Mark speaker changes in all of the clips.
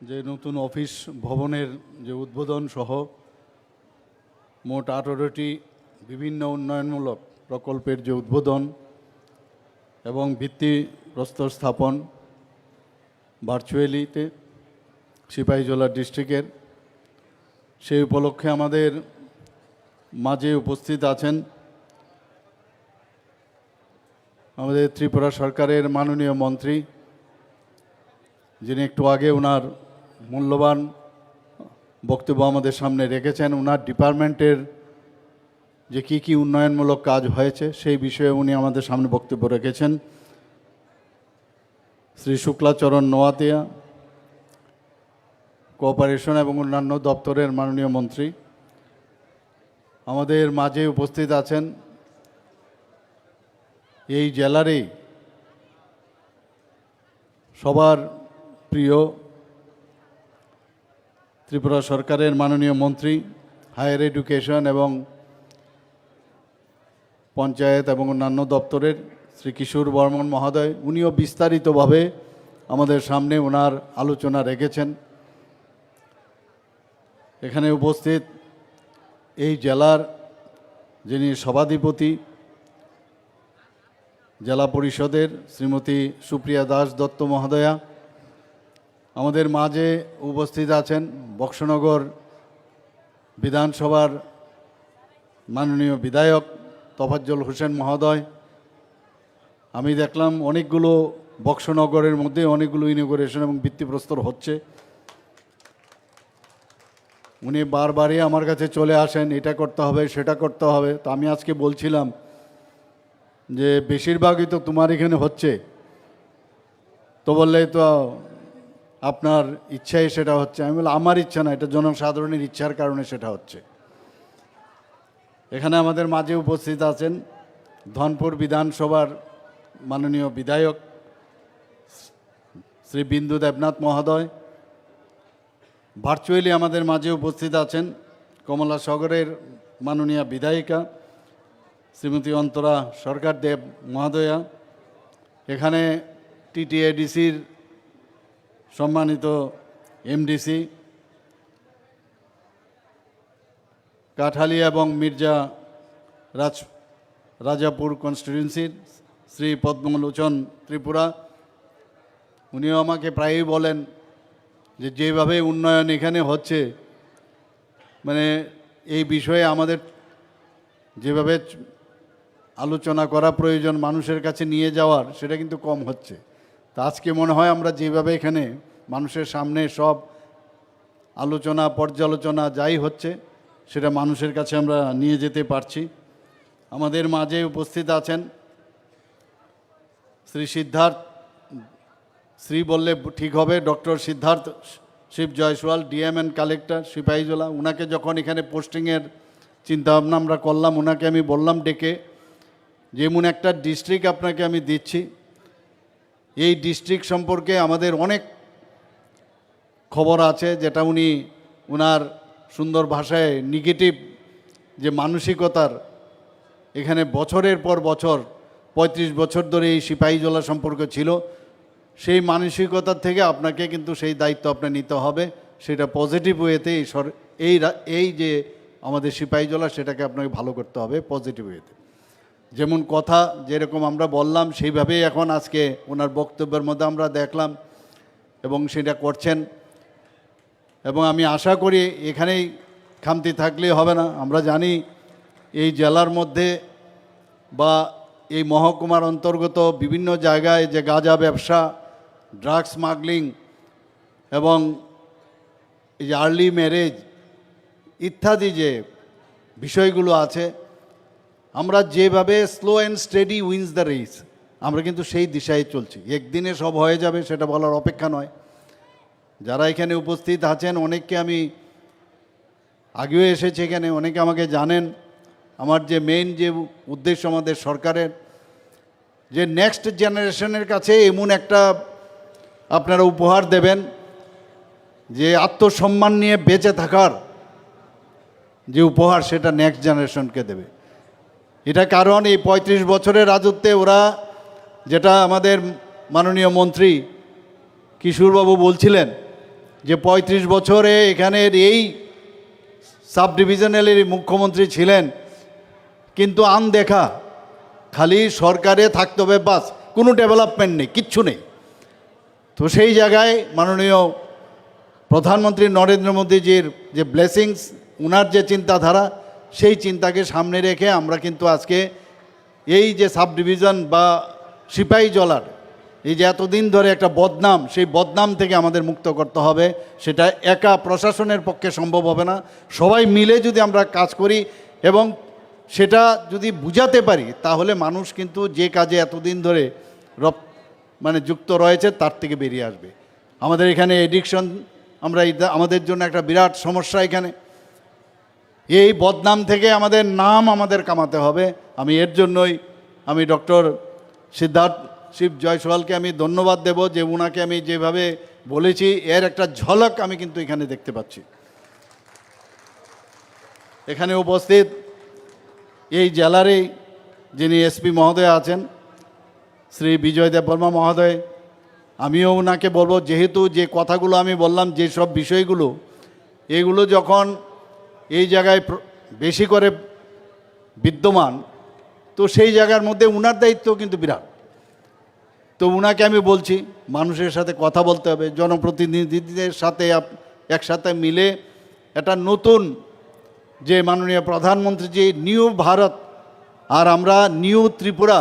Speaker 1: যে নতুন অফিস ভবনের যে উদ্বোধন সহ মোট 18টি বিভিন্ন উন্নয়নমূলক প্রকল্পের যে উদ্বোধন এবং ভিত্তিপ্রস্তর স্থাপন ভার্চুয়ালিতে সিপাহীজলা ডিস্ট্রিক্টের, সেই উপলক্ষে আমাদের মাঝে উপস্থিত আছেন আমাদের ত্রিপুরা সরকারের মাননীয় মন্ত্রী, যিনি একটু আগে ওনার মূল্যবান বক্তব্য আমাদের সামনে রেখেছেন। ওনার ডিপার্টমেন্টের যে কী উন্নয়নমূলক কাজ হয়েছে সেই বিষয়ে উনি আমাদের সামনে বক্তব্য রেখেছেন। শ্রী শুক্লাচরণ নোয়াতিয়া, কোঅপারেশন এবং অন্যান্য দপ্তরের মাননীয় মন্ত্রী আমাদের মাঝে উপস্থিত আছেন। এই জেলারই সবার প্রিয় ত্রিপুরা সরকারের মাননীয় মন্ত্রী হায়ার এডুকেশন এবং পঞ্চায়েত এবং অন্যান্য দপ্তরের শ্রী কিশোর বর্মন মহোদয়, উনিও বিস্তারিতভাবে আমাদের সামনে ওনার আলোচনা রেখেছেন। এখানে উপস্থিত এই জেলার যিনি সভাধিপতি জেলা পরিষদের শ্রীমতী সুপ্রিয়া দাস দত্ত মহোদয়া, আমাদের মাঝে উপস্থিত আছেন বক্সনগর বিধানসভার মাননীয় বিধায়ক তোফাজ্জল হোসেন মহোদয়। আমি দেখলাম অনেকগুলো বক্সনগরের মধ্যে অনেকগুলো ইনগুরেশন এবং ভিত্তিপ্রস্তর হচ্ছে। উনি বারবারই আমার কাছে চলে আসেন, এটা করতে হবে সেটা করতে হবে। তো আমি আজকে বলছিলাম যে বেশিরভাগই তো তোমার এখানে হচ্ছে, তো বললে তো আপনার ইচ্ছাই সেটা হচ্ছে। আমি বললাম আমার ইচ্ছা না, এটা জনসাধারণের ইচ্ছার কারণে সেটা হচ্ছে। এখানে আমাদের মাঝে উপস্থিত আছেন ধনপুর বিধানসভার মাননীয় বিধায়ক শ্রী বিন্দু দেবনাথ মহোদয়। ভার্চুয়ালি আমাদের মাঝে উপস্থিত আছেন কমলাসাগরের মাননীয় বিধায়িকা শ্রীমতী অন্তরা সরকার দেব মহোদয়া। এখানে টিটিএডিসির সম্মানিত এমডিসি, কাঠালিয়া এবং মির্জা রাজাপুর কনস্টিটিউয়েন্সির শ্রী পদ্মলোচন ত্রিপুরা, উনিও আমাকে প্রায়ই বলেন যে যেভাবে উন্নয়ন এখানে হচ্ছে, মানে এই বিষয়ে আমাদের যেভাবে আলোচনা করা প্রয়োজন মানুষের কাছে নিয়ে যাওয়ার, সেটা কিন্তু কম হচ্ছে। তা আজকে মনে হয় আমরা যেভাবে এখানে মানুষের সামনে সব আলোচনা পর্যালোচনা যাই হচ্ছে সেটা মানুষের কাছে আমরা নিয়ে যেতে পারছি। আমাদের মাঝে উপস্থিত আছেন শ্রী সিদ্ধার্থ, শ্রী বললে ঠিক হবে, doctor Siddhartha Shiv Jaiswal, DM and collector Sepahijala. ওনাকে যখন এখানে পোস্টিংয়ের চিন্তাভাবনা আমরা করলাম, ওনাকে আমি বললাম ডেকে, যেমন একটা ডিস্ট্রিক্ট আপনাকে আমি দিচ্ছি, এই ডিস্ট্রিক্ট সম্পর্কে আমাদের অনেক খবর আছে, যেটা উনি ওনার সুন্দর ভাষায় নেগেটিভ যে মানসিকতার এখানে বছরের পর বছর 35 বছর ধরে এই সিপাহীজলা সম্পর্কে ছিল, সেই মানসিকতার থেকে আপনাকে কিন্তু সেই দায়িত্ব আপনার নিতে হবে, সেটা পজিটিভ ওয়েতে এই যে আমাদের সিপাহীজলা সেটাকে আপনাকে ভালো করতে হবে পজিটিভ ওয়েতে। যেমন কথা যেরকম আমরা বললাম সেইভাবেই এখন আজকে ওনার বক্তব্যের মধ্যে আমরা দেখলাম এবং সেটা করছেন। এবং আমি আশা করি এখানেই খামতি থাকলে হবে না। আমরা জানি এই জেলার মধ্যে বা এই মহকুমার অন্তর্গত বিভিন্ন জায়গায় যে গাঁজা ব্যবসা, ড্রাগ স্মাগলিং এবং এই যে আর্লি ম্যারেজ ইত্যাদি যে বিষয়গুলো আছে, আমরা যেভাবে slow and steady wins the race, আমরা কিন্তু সেই দিশায় চলছি। একদিনে সব হয়ে যাবে সেটা বলার অপেক্ষা নয়। যারা এখানে উপস্থিত আছেন অনেককে আমি আগেও এসেছি এখানে, অনেকে আমাকে জানেন। আমার যে মেইন যে উদ্দেশ্য আমাদের সরকারের, যে নেক্সট জেনারেশনের কাছে এমন একটা আপনারা উপহার দেবেন যে আত্মসম্মান নিয়ে বেঁচে থাকার যে উপহার, সেটা নেক্সট জেনারেশনকে দেবে। এটা কারণ এই 35 বছরের রাজত্বে ওরা, যেটা আমাদের মাননীয় মন্ত্রী কিশোরবাবু বলছিলেন, যে ৩৫ বছরে এখানের এই সাব ডিভিশনালের মুখ্যমন্ত্রী ছিলেন, কিন্তু আনদেখা, খালি সরকারে থাকতে হবে, বাস, কোনো ডেভেলপমেন্ট নেই, কিচ্ছু নেই। তো সেই জায়গায় মাননীয় প্রধানমন্ত্রী নরেন্দ্র মোদীজির যে ব্লেসিংস, ওনার যে চিন্তাধারা, সেই চিন্তাকে সামনে রেখে আমরা কিন্তু আজকে এই যে সাব ডিভিশন বা সিপাহীজলার এই যে এতদিন ধরে একটা বদনাম, সেই বদনাম থেকে আমাদের মুক্ত করতে হবে। সেটা একা প্রশাসনের পক্ষে সম্ভব হবে না, সবাই মিলে যদি আমরা কাজ করি এবং সেটা যদি বুঝাতে পারি, তাহলে মানুষ কিন্তু যে কাজে এতদিন ধরে যুক্ত রয়েছে তার থেকে বেরিয়ে আসবে। আমাদের এখানে এডিকশন, আমরা আমাদের জন্য একটা বিরাট সমস্যা এখানে। এই বদনাম থেকে আমাদের কামাতে হবে। আমি এর জন্যই আমি ডক্টর সিদ্ধার্থ শিব জয়সওয়ালকে আমি ধন্যবাদ দেব, যে উনাকে আমি যেভাবে বলেছি এর একটা ঝলক আমি কিন্তু এখানে দেখতে পাচ্ছি। এখানে উপস্থিত এই জেলারই যিনি এসপি মহোদয় আছেন, শ্রী বিজয় দেববর্মা মহোদয়, আমিও ওনাকে বলবো, যেহেতু যে কথাগুলো আমি বললাম, যে সব বিষয়গুলো, এগুলো যখন এই জায়গায় বেশি করে বিদ্যমান, তো সেই জায়গার মধ্যে উনার দায়িত্ব কিন্তু বিরাট। তো উনাকে আমি বলছি, মানুষের সাথে কথা বলতে হবে, জনপ্রতিনিধিদের সাথে একসাথে মিলে একটা নতুন, যে মাননীয় প্রধানমন্ত্রী যে নিউ ভারত আর আমরা নিউ ত্রিপুরা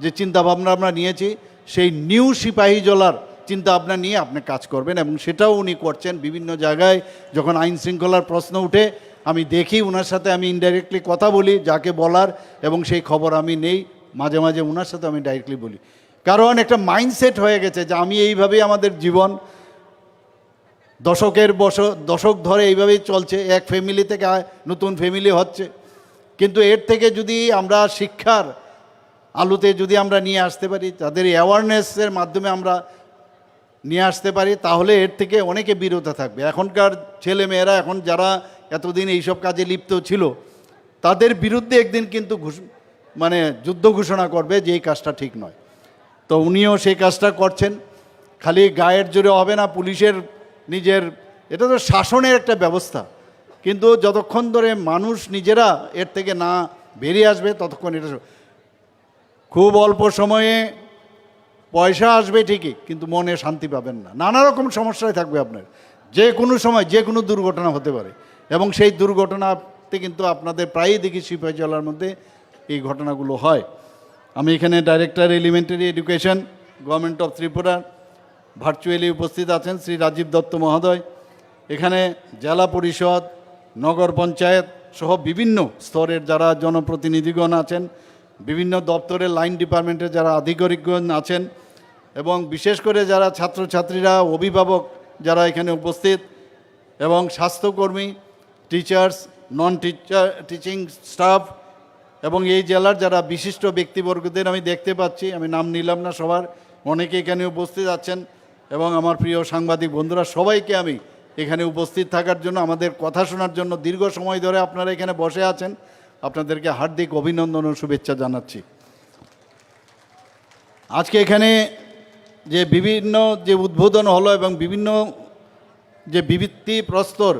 Speaker 1: যে চিন্তাভাবনা আমরা নিয়েছি, সেই নিউ সিপাহীজলার চিন্তাভাবনা নিয়ে আপনি কাজ করবেন, এবং সেটাও উনি করছেন। বিভিন্ন জায়গায় যখন আইন শৃঙ্খলার প্রশ্ন উঠে, আমি দেখি ওনার সাথে আমি ইনডাইরেক্টলি কথা বলি, যাকে বলার, এবং সেই খবর আমি নেই, মাঝে মাঝে ওনার সাথে আমি ডাইরেক্টলি বলি। কারণ একটা মাইন্ডসেট হয়ে গেছে যে আমি এইভাবেই আমাদের জীবন দশক ধরে এইভাবেই চলছে, এক ফ্যামিলি থেকে নতুন ফ্যামিলি হচ্ছে। কিন্তু এর থেকে যদি আমরা শিক্ষার আলোতে যদি আমরা নিয়ে আসতে পারি, তাদের অ্যাওয়ারনেসের মাধ্যমে আমরা নিয়ে আসতে পারি, তাহলে এর থেকে অনেকে বিরত থাকবে। এখনকার ছেলেমেয়েরা, এখন যারা এতদিন এইসব কাজে লিপ্ত ছিল, তাদের বিরুদ্ধে একদিন কিন্তু যুদ্ধ ঘোষণা করবে যে এই কাজটা ঠিক নয়। তো উনিও সেই কাজটা করছেন। খালি গায়ের জোরে হবে না, পুলিশের নিজের, এটা তো শাসনের একটা ব্যবস্থা, কিন্তু যতক্ষণ ধরে মানুষ নিজেরা এর থেকে না বেরিয়ে আসবে, ততক্ষণ এটা খুব অল্প সময়ে পয়সা আসবে ঠিকই, কিন্তু মনে শান্তি পাবেন না, নানা রকম সমস্যায় থাকবে আপনার। যে কোনো সময় যে কোনো দুর্ঘটনা হতে পারে, এবং সেই দুর্ঘটনাতে কিন্তু আপনাদের প্রায়ই দেখি সিপাহীজলার মধ্যে এই ঘটনাগুলো হয়। আমি এখানে director elementary education, government of Tripura, virtually উপস্থিত আছেন শ্রী রাজীব দত্ত মহোদয়। এখানে জেলা পরিষদ, নগর পঞ্চায়েত সহ বিভিন্ন স্তরের যারা জনপ্রতিনিধিগণ আছেন, বিভিন্ন দপ্তরের লাইন ডিপার্টমেন্টের যারা আধিকারিকগণ আছেন, এবং বিশেষ করে যারা ছাত্রছাত্রীরা, অভিভাবক যারা এখানে উপস্থিত, এবং স্বাস্থ্যকর্মী, টিচার্স, নন টিচিং স্টাফ, এবং এই জেলার যারা বিশিষ্ট ব্যক্তিবর্গদের আমি দেখতে পাচ্ছি, আমি নাম নিলাম না সবার, অনেকে এখানে উপস্থিত আছেন, এবং আমার প্রিয় সাংবাদিক বন্ধুরা, সবাইকে আমি এখানে উপস্থিত থাকার জন্য, আমাদের কথা শোনার জন্য দীর্ঘ সময় ধরে আপনারা এখানে বসে আছেন, আপনাদেরকে হার্দিক অভিনন্দন ও শুভেচ্ছা জানাচ্ছি। আজকে এখানে যে বিভিন্ন যে উদ্বোধন হলো, এবং বিভিন্ন যে ভিত্তিপ্রস্তর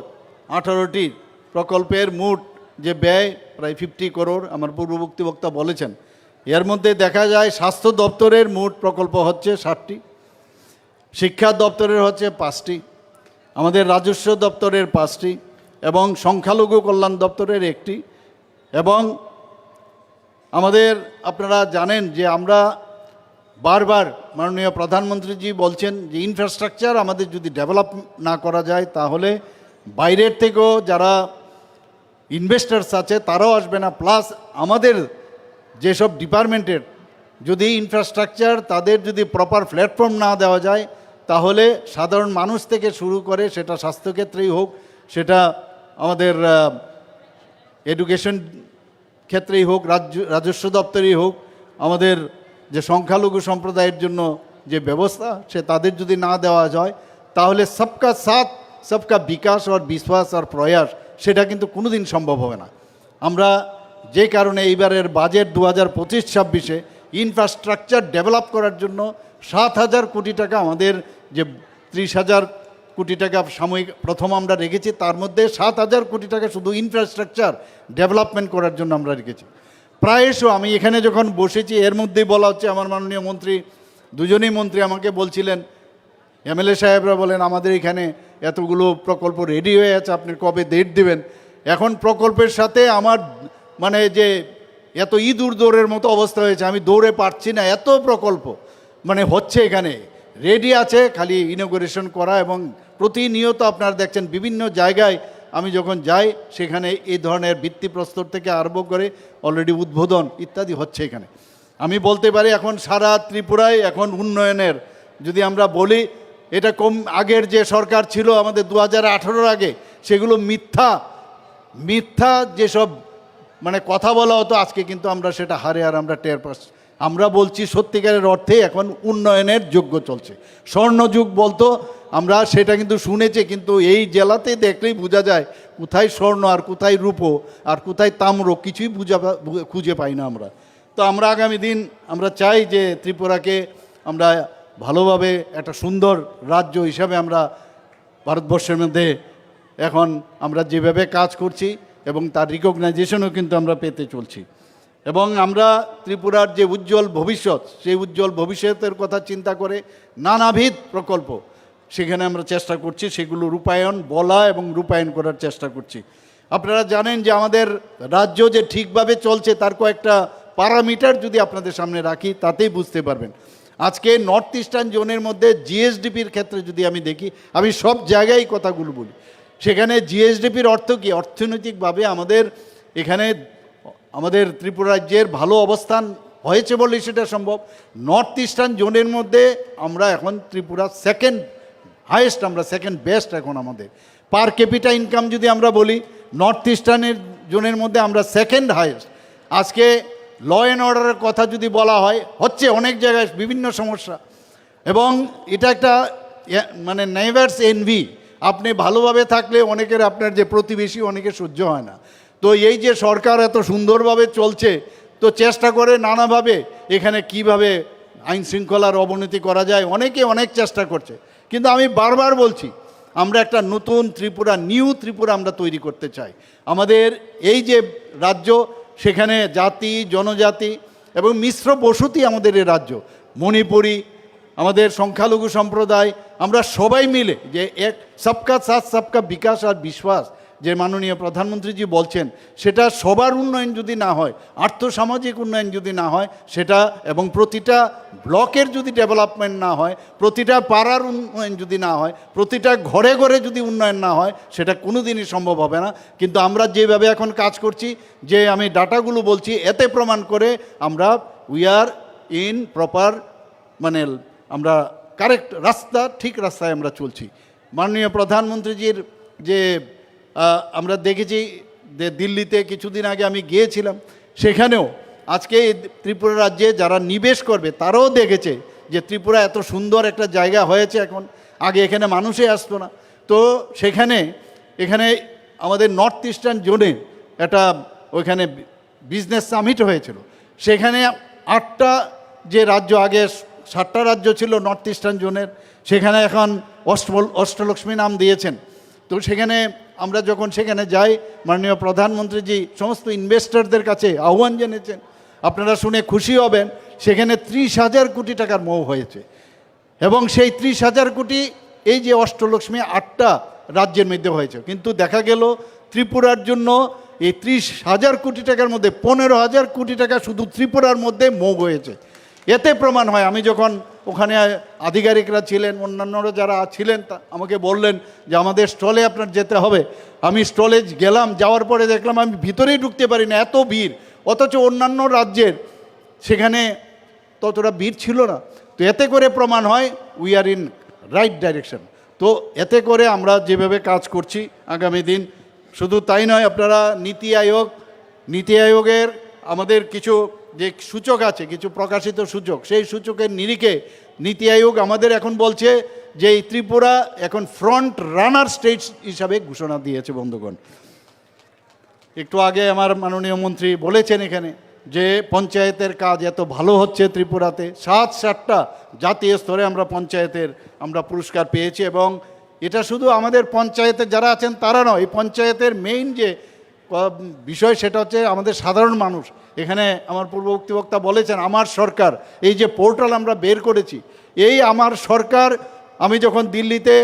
Speaker 1: 18টি প্রকল্পের মোট যে ব্যয় প্রায় 50 করোড়, আমার পূর্ববর্তী বক্তা বলেছেন। এর মধ্যে দেখা যায় স্বাস্থ্য দপ্তরের মোট প্রকল্প হচ্ছে 60টি, শিক্ষা দপ্তরের হচ্ছে 5টি, আমাদের রাজস্ব দপ্তরের 5টি, এবং সংখ্যালঘু কল্যাণ দপ্তরের 1টি। এবং আমাদের, আপনারা জানেন যে আমরা বারবার মাননীয় প্রধানমন্ত্রীজি বলছেন যে ইনফ্রাস্ট্রাকচার আমাদের যদি ডেভেলপ না করা যায়, তাহলে বাইরের থেকেও যারা ইনভেস্টার্স আছে তারাও আসবে না। প্লাস আমাদের যেসব ডিপার্টমেন্টের যদি ইনফ্রাস্ট্রাকচার, তাদের যদি প্রপার প্ল্যাটফর্ম না দেওয়া যায়, তাহলে সাধারণ মানুষ থেকে শুরু করে, সেটা স্বাস্থ্যক্ষেত্রেই হোক, সেটা আমাদের এডুকেশন ক্ষেত্রেই হোক, রাজস্ব দপ্তরেই হোক, আমাদের যে সংখ্যালঘু সম্প্রদায়ের জন্য যে ব্যবস্থা, সে তাদের যদি না দেওয়া যায়, তাহলে সবকা সাথ সবকা বিকাশ আর বিশ্বাস আর প্রয়াস, সেটা কিন্তু কোনোদিন সম্ভব হবে না। আমরা যে কারণে এইবারের বাজেট 2025-26-এ ইনফ্রাস্ট্রাকচার ডেভেলপ করার জন্য 7,000 কোটি টাকা, আমাদের যে 30,000 কোটি টাকা সাময়িক প্রথম আমরা রেখেছি, তার মধ্যে 7,000 কোটি টাকা শুধু ইনফ্রাস্ট্রাকচার ডেভেলপমেন্ট করার জন্য আমরা রেখেছি। প্রায়শই আমি এখানে যখন বসেছি এর মধ্যেই বলা হচ্ছে, আমার মাননীয় মন্ত্রী, দুজনেই মন্ত্রী আমাকে বলছিলেন, এমএলএ সাহেবরা বলেন আমাদের এখানে এতগুলো প্রকল্প রেডি হয়ে আছে, আপনি কবে ডেট দেবেন। এখন প্রকল্পের সাথে আমার মানে যে এত ইঁদুর দৌড়ের মতো অবস্থা হয়েছে, আমি দৌড়ে পারছি না, এত প্রকল্প মানে হচ্ছে এখানে রেডি আছে, খালি ইনোগ্রেশন করা। এবং প্রতিনিয়ত আপনারা দেখছেন বিভিন্ন জায়গায় আমি যখন যাই সেখানে এই ধরনের ভিত্তিপ্রস্তর থেকে আরম্ভ করে অলরেডি উদ্বোধন ইত্যাদি হচ্ছে এখানে। আমি বলতে পারি এখন সারা ত্রিপুরায় এখন উন্নয়নের যদি আমরা বলি, এটা কম আগের যে সরকার ছিল আমাদের 2018 আগে, সেগুলো মিথ্যা যেসব মানে কথা বলা হতো, আজকে কিন্তু আমরা সেটা হারে আর আমরা টের পাচ্ছি। আমরা বলছি সত্যিকারের অর্থে এখন উন্নয়নের যোগ্য চলছে। স্বর্ণযুগ বলতো আমরা সেটা কিন্তু শুনেছি, কিন্তু এই জেলাতে দেখলেই বোঝা যায় কোথায় স্বর্ণ আর কোথায় রূপো আর কোথায় তাম্র, কিছুই খুঁজে পাই না আমরা। তো আমরা আগামী দিন আমরা চাই যে ত্রিপুরাকে আমরা ভালোভাবে একটা সুন্দর রাজ্য হিসাবে আমরা ভারতবর্ষের মধ্যে এখন আমরা যেভাবে কাজ করছি এবং তার রিকগনাইজেশনও কিন্তু আমরা পেতে চলছি। এবং আমরা ত্রিপুরার যে উজ্জ্বল ভবিষ্যৎ, সেই উজ্জ্বল ভবিষ্যতের কথা চিন্তা করে নানাবিধ প্রকল্প সেখানে আমরা চেষ্টা করছি, সেগুলো রূপায়ণ বলা এবং রূপায়ণ করার চেষ্টা করছি। আপনারা জানেন যে আমাদের রাজ্য যে ঠিকভাবে চলছে তার কয়েকটা প্যারামিটার যদি আপনাদের সামনে রাখি তাতেই বুঝতে পারবেন। আজকে নর্থ ইস্টার্ন জোনের মধ্যে জিএসডিপির ক্ষেত্রে যদি আমি দেখি, আমি সব জায়গায় কথাগুলো বলি, সেখানে জিএসডিপির অর্থ কী? অর্থনৈতিকভাবে আমাদের এখানে আমাদের ত্রিপুরা রাজ্যের ভালো অবস্থান হয়েছে বলেই সেটা সম্ভব। নর্থ ইস্টার্ন জোনের মধ্যে আমরা এখন ত্রিপুরা সেকেন্ড হাইয়েস্ট, আমরা সেকেন্ড বেস্ট এখন আমাদের। পার ক্যাপিটা ইনকাম যদি আমরা বলি, নর্থ ইস্টার্নের জোনের মধ্যে আমরা সেকেন্ড হাইয়েস্ট। আজকে ল অ্যান্ড অর্ডারের কথা যদি বলা হয়, হচ্ছে অনেক জায়গায় বিভিন্ন সমস্যা, এবং এটা একটা মানে নেইবার্স এনভি। আপনি ভালোভাবে থাকলে অনেকের, আপনার যে প্রতিবেশী, অনেকের সহ্য হয় না। তো এই যে সরকার এত সুন্দরভাবে চলছে, তো চেষ্টা করে নানাভাবে এখানে কিভাবে আইন শৃঙ্খলার অবনতি করা যায়, অনেকে অনেক চেষ্টা করছে। কিন্তু আমি বারবার বলছি, আমরা একটা নতুন ত্রিপুরা, নিউ ত্রিপুরা আমরা তৈরি করতে চাই। আমাদের এই যে রাজ্য, সেখানে জাতি জনজাতি এবং মিশ্র বসতি আমাদের এই রাজ্য, মণিপুরি, আমাদের সংখ্যালঘু সম্প্রদায়, আমরা সবাই মিলে যে এক সবকা সাথ সবকা বিকাশ আর বিশ্বাস যে মাননীয় প্রধানমন্ত্রীজি বলছেন, সেটা সবার উন্নয়ন যদি না হয়, আর্থসামাজিক উন্নয়ন যদি না হয় সেটা, এবং প্রতিটা ব্লকের যদি ডেভেলপমেন্ট না হয়, প্রতিটা পাড়ার উন্নয়ন যদি না হয়, প্রতিটা ঘরে ঘরে যদি উন্নয়ন না হয়, সেটা কোনো দিনই সম্ভব হবে না। কিন্তু আমরা যেভাবে এখন কাজ করছি, যে আমি ডাটাগুলো বলছি, এতে প্রমাণ করে আমরা উই আর ইন প্রপার, মানে আমরা কারেক্ট রাস্তা, ঠিক রাস্তায় আমরা চলছি। মাননীয় প্রধানমন্ত্রীজির যে আমরা দেখেছি যে দিল্লিতে কিছুদিন আগে আমি গিয়েছিলাম, সেখানেও আজকে ত্রিপুরা রাজ্যে যারা নিবেশ করবে তারাও দেখেছে যে ত্রিপুরা এত সুন্দর একটা জায়গা হয়েছে এখন। আগে এখানে মানুষই আসতো না। তো এখানে আমাদের নর্থ ইস্টার্ন জোনে একটা ওইখানে বিজনেস সামিট হয়েছিল। সেখানে 8টা যে রাজ্য, আগে 7টা রাজ্য ছিল নর্থ ইস্টার্ন জোনের, সেখানে এখন অষ্টলক্ষ্মী নাম দিয়েছেন। তো সেখানে আমরা যখন সেখানে যাই, মাননীয় প্রধানমন্ত্রীজি সমস্ত ইনভেস্টরদের কাছে আহ্বান জানিয়েছেন। আপনারা শুনে খুশি হবেন, সেখানে 30,000 কোটি টাকার মৌ হয়েছে। এবং সেই 30,000 কোটি এই যে অষ্টলক্ষ্মী 8টা রাজ্যের মধ্যে হয়েছে। কিন্তু দেখা গেল ত্রিপুরার জন্য এই 30,000 কোটি টাকার মধ্যে 15,000 কোটি টাকা শুধু ত্রিপুরার মধ্যে মৌ হয়েছে। এতে প্রমাণ হয়, আমি যখন ওখানে আধিকারিকরা ছিলেন, অন্যান্যরা যারা ছিলেন, আমাকে বললেন যে আমাদের স্টলে আপনার যেতে হবে। আমি স্টলে গেলাম, যাওয়ার পরে দেখলাম আমি ভিতরেই ঢুকতে পারি না, এত ভিড়। অথচ অন্যান্য রাজ্যের সেখানে ততটা ভিড় ছিল না। তো এতে করে প্রমাণ হয় we are in right direction. তো এতে করে আমরা যেভাবে কাজ করছি আগামী দিন, শুধু তাই নয়, আপনারা নীতি আয়োগের আমাদের কিছু যে সূচক আছে, কিছু প্রকাশিত সূচক, সেই সূচকের নিরিখে নীতি আয়োগ আমাদের এখন বলছে যে এই ত্রিপুরা এখন ফ্রন্ট রানার স্টেট হিসাবে ঘোষণা দিয়েছে। বন্ধুগণ, একটু আগে আমার মাননীয় মন্ত্রী বলেছেন এখানে যে পঞ্চায়েতের কাজ এত ভালো হচ্ছে ত্রিপুরাতে। 7-7টা জাতীয় স্তরে আমরা পঞ্চায়েতের পুরস্কার পেয়েছি, এবং এটা শুধু আমাদের পঞ্চায়েতে যারা আছেন তারা নয়, এই পঞ্চায়েতের মেইন যে বিষয় সেটা হচ্ছে আমাদের সাধারণ মানুষ। এখানে আমার পূর্ববর্তী বক্তা বলেছেন আমার সরকার, এই যে পোর্টাল আমরা বের করেছি, এই আমার সরকার, আমি যখন দিল্লিতে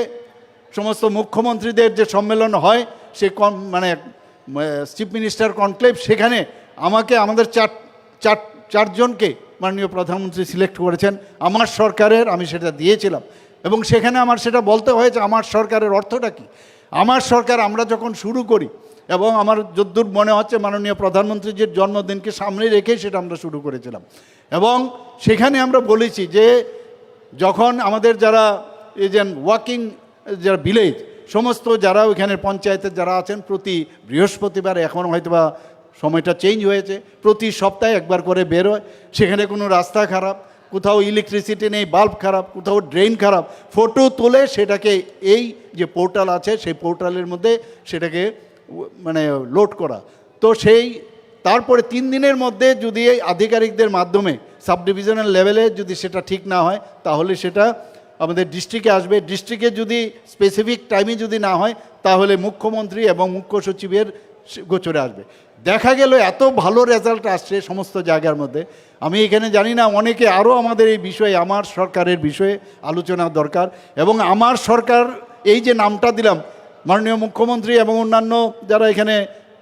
Speaker 1: সমস্ত মুখ্যমন্ত্রীদের যে সম্মেলন হয় সে মানে চিফ মিনিস্টার কনক্লেভ, সেখানে আমাকে আমাদের চারজনকে মাননীয় প্রধানমন্ত্রী সিলেক্ট করেছেন আমার সরকারের, আমি সেটা দিয়েছিলাম। এবং সেখানে আমার সেটা বলতে হয়েছে আমার সরকারের অর্থটা কী। আমার সরকার আমরা যখন শুরু করি, এবং আমার যদ্দূর মনে হচ্ছে মাননীয় প্রধানমন্ত্রীজির জন্মদিনকে সামনে রেখেই সেটা আমরা শুরু করেছিলাম। এবং সেখানে আমরা বলেছি যে যখন আমাদের যারা এই যে ওয়াকিং যারা ভিলেজ সমস্ত যারা ওইখানে পঞ্চায়েতের যারা আছেন, প্রতি বৃহস্পতিবার, এখন হয়তো বা সময়টা চেঞ্জ হয়েছে, প্রতি সপ্তাহে একবার করে বেরোয়, সেখানে কোনো রাস্তা খারাপ, কোথাও ইলেকট্রিসিটি নেই, বাল্ব খারাপ, কোথাও ড্রেন খারাপ, ফটো তুলে সেটাকে এই যে পোর্টাল আছে সেই পোর্টালের মধ্যে সেটাকে মানে লোড করা। তো সেই তারপরে 3 দিনের মধ্যে যদি এই আধিকারিকদের মাধ্যমে সাব ডিভিশনাল লেভেলে যদি সেটা ঠিক না হয়, তাহলে সেটা আমাদের ডিস্ট্রিক্টে আসবে। ডিস্ট্রিক্টে যদি স্পেসিফিক টাইমে যদি না হয়, তাহলে মুখ্যমন্ত্রী এবং মুখ্য সচিবের গোচরে আসবে। দেখা গেল এত ভালো রেজাল্ট আসছে সমস্ত জায়গার মধ্যে। আমি এখানে জানি না, অনেকে আরও আমাদের এই বিষয়ে, আমার সরকারের বিষয়ে আলোচনা দরকার। এবং আমার সরকার এই যে নামটা দিলাম, মাননীয় মুখ্যমন্ত্রী এবং অন্যান্য যারা এখানে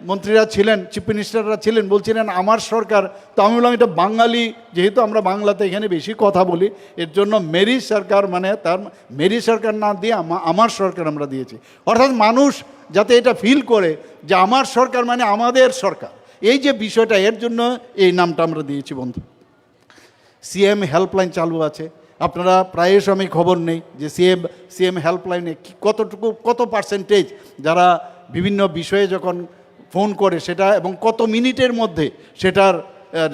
Speaker 1: মন্ত্রীরা ছিলেন, চিফ মিনিস্টাররা ছিলেন, বলছিলেন আমার সরকার। তো আমি বললাম এটা বাঙালি, যেহেতু আমরা বাংলাতে এখানে বেশি কথা বলি, এর জন্য মেরি সরকার, মানে তার মেরি সরকার না দিয়ে আমার সরকার আমরা দিয়েছি। অর্থাৎ মানুষ যাতে এটা ফিল করে যে আমার সরকার মানে আমাদের সরকার, এই যে বিষয়টা, এর জন্য এই নামটা আমরা দিয়েছি বন্ধু। সিএম হেল্পলাইন চালু আছে, আপনারা প্রায়শ আমি খবর নেই যে সিএম হেল্পলাইনে কত পার্সেন্টেজ যারা বিভিন্ন বিষয়ে যখন ফোন করে সেটা, এবং কত মিনিটের মধ্যে সেটার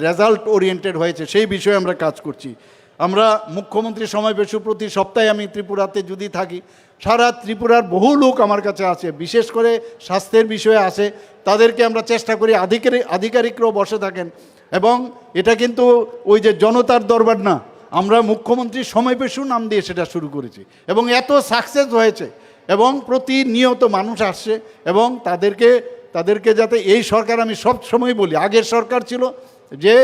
Speaker 1: রেজাল্ট ওরিয়েন্টেড হয়েছে, সেই বিষয়ে আমরা কাজ করছি। আমরা মুখ্যমন্ত্রী সমাবেশ প্রতি সপ্তাহে আমি ত্রিপুরাতে যদি থাকি, সারা ত্রিপুরার বহু লোক আমার কাছে আছে, বিশেষ করে স্বাস্থ্যের বিষয়ে আসে, তাদেরকে আমরা চেষ্টা করি, আধিকারিকরাও বসে থাকেন। এবং এটা কিন্তু ওই যে জনতার দরবার না, আমরা মুখ্যমন্ত্রী সমাবেশও নাম দিয়ে সেটা শুরু করেছি, এবং এত সাকসেস হয়েছে, এবং প্রতিনিয়ত মানুষ আসছে। এবং তাদেরকে যাতে এই সরকার, আমি সব সময় বলি, আগের সরকার ছিল যে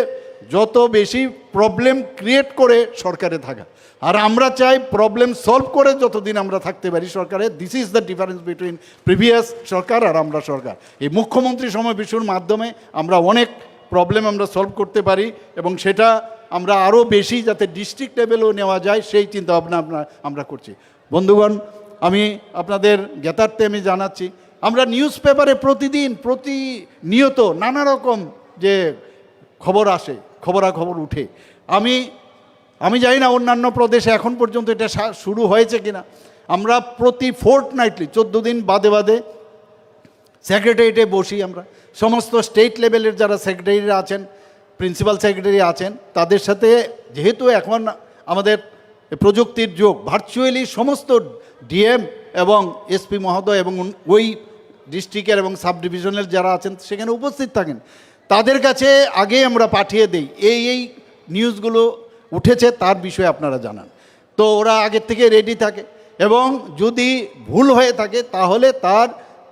Speaker 1: যত বেশি প্রবলেম ক্রিয়েট করে সরকারে থাকা, আর আমরা চাই প্রবলেম সলভ করে যতদিন আমরা থাকতে পারি সরকারে। This is the difference between previous সরকার আর আমরা সরকার। এই মুখ্যমন্ত্রী সমাবেশের মাধ্যমে আমরা অনেক প্রবলেম আমরা সলভ করতে পারি, এবং সেটা আমরা আরও বেশি যাতে ডিস্ট্রিক্ট লেভেলেও নেওয়া যায় সেই চিন্তাভাবনা আমরা করছি। বন্ধুগণ, আমি আপনাদের জ্ঞাতার্থে আমি জানাচ্ছি, আমরা নিউজ পেপারে প্রতিনিয়ত নানা রকম যে খবর আসে, খবরাখবর উঠে। আমি জানি না অন্যান্য প্রদেশে এখন পর্যন্ত এটা শুরু হয়েছে কিনা। আমরা প্রতি ফোর্টনাইটলি 14 দিন বাদে বাদে সেক্রেটারিয়েটে বসি, আমরা সমস্ত স্টেট লেভেলের যারা সেক্রেটারিরা আছেন, প্রিন্সিপাল সেক্রেটারি আছেন, তাদের সাথে, যেহেতু এখন আমাদের প্রযুক্তির যুগ, ভার্চুয়ালি সমস্ত ডিএম এবং এসপি মহোদয় এবং ওই ডিস্ট্রিক্টের এবং সাব ডিভিশনাল যারা আছেন সেখানে উপস্থিত থাকেন, তাদের কাছে আগে আমরা পাঠিয়ে দিই এই নিউজগুলো উঠেছে তার বিষয়ে আপনারা জানান। তো ওরা আগের থেকে রেডি থাকে, এবং যদি ভুল হয়ে থাকে তাহলে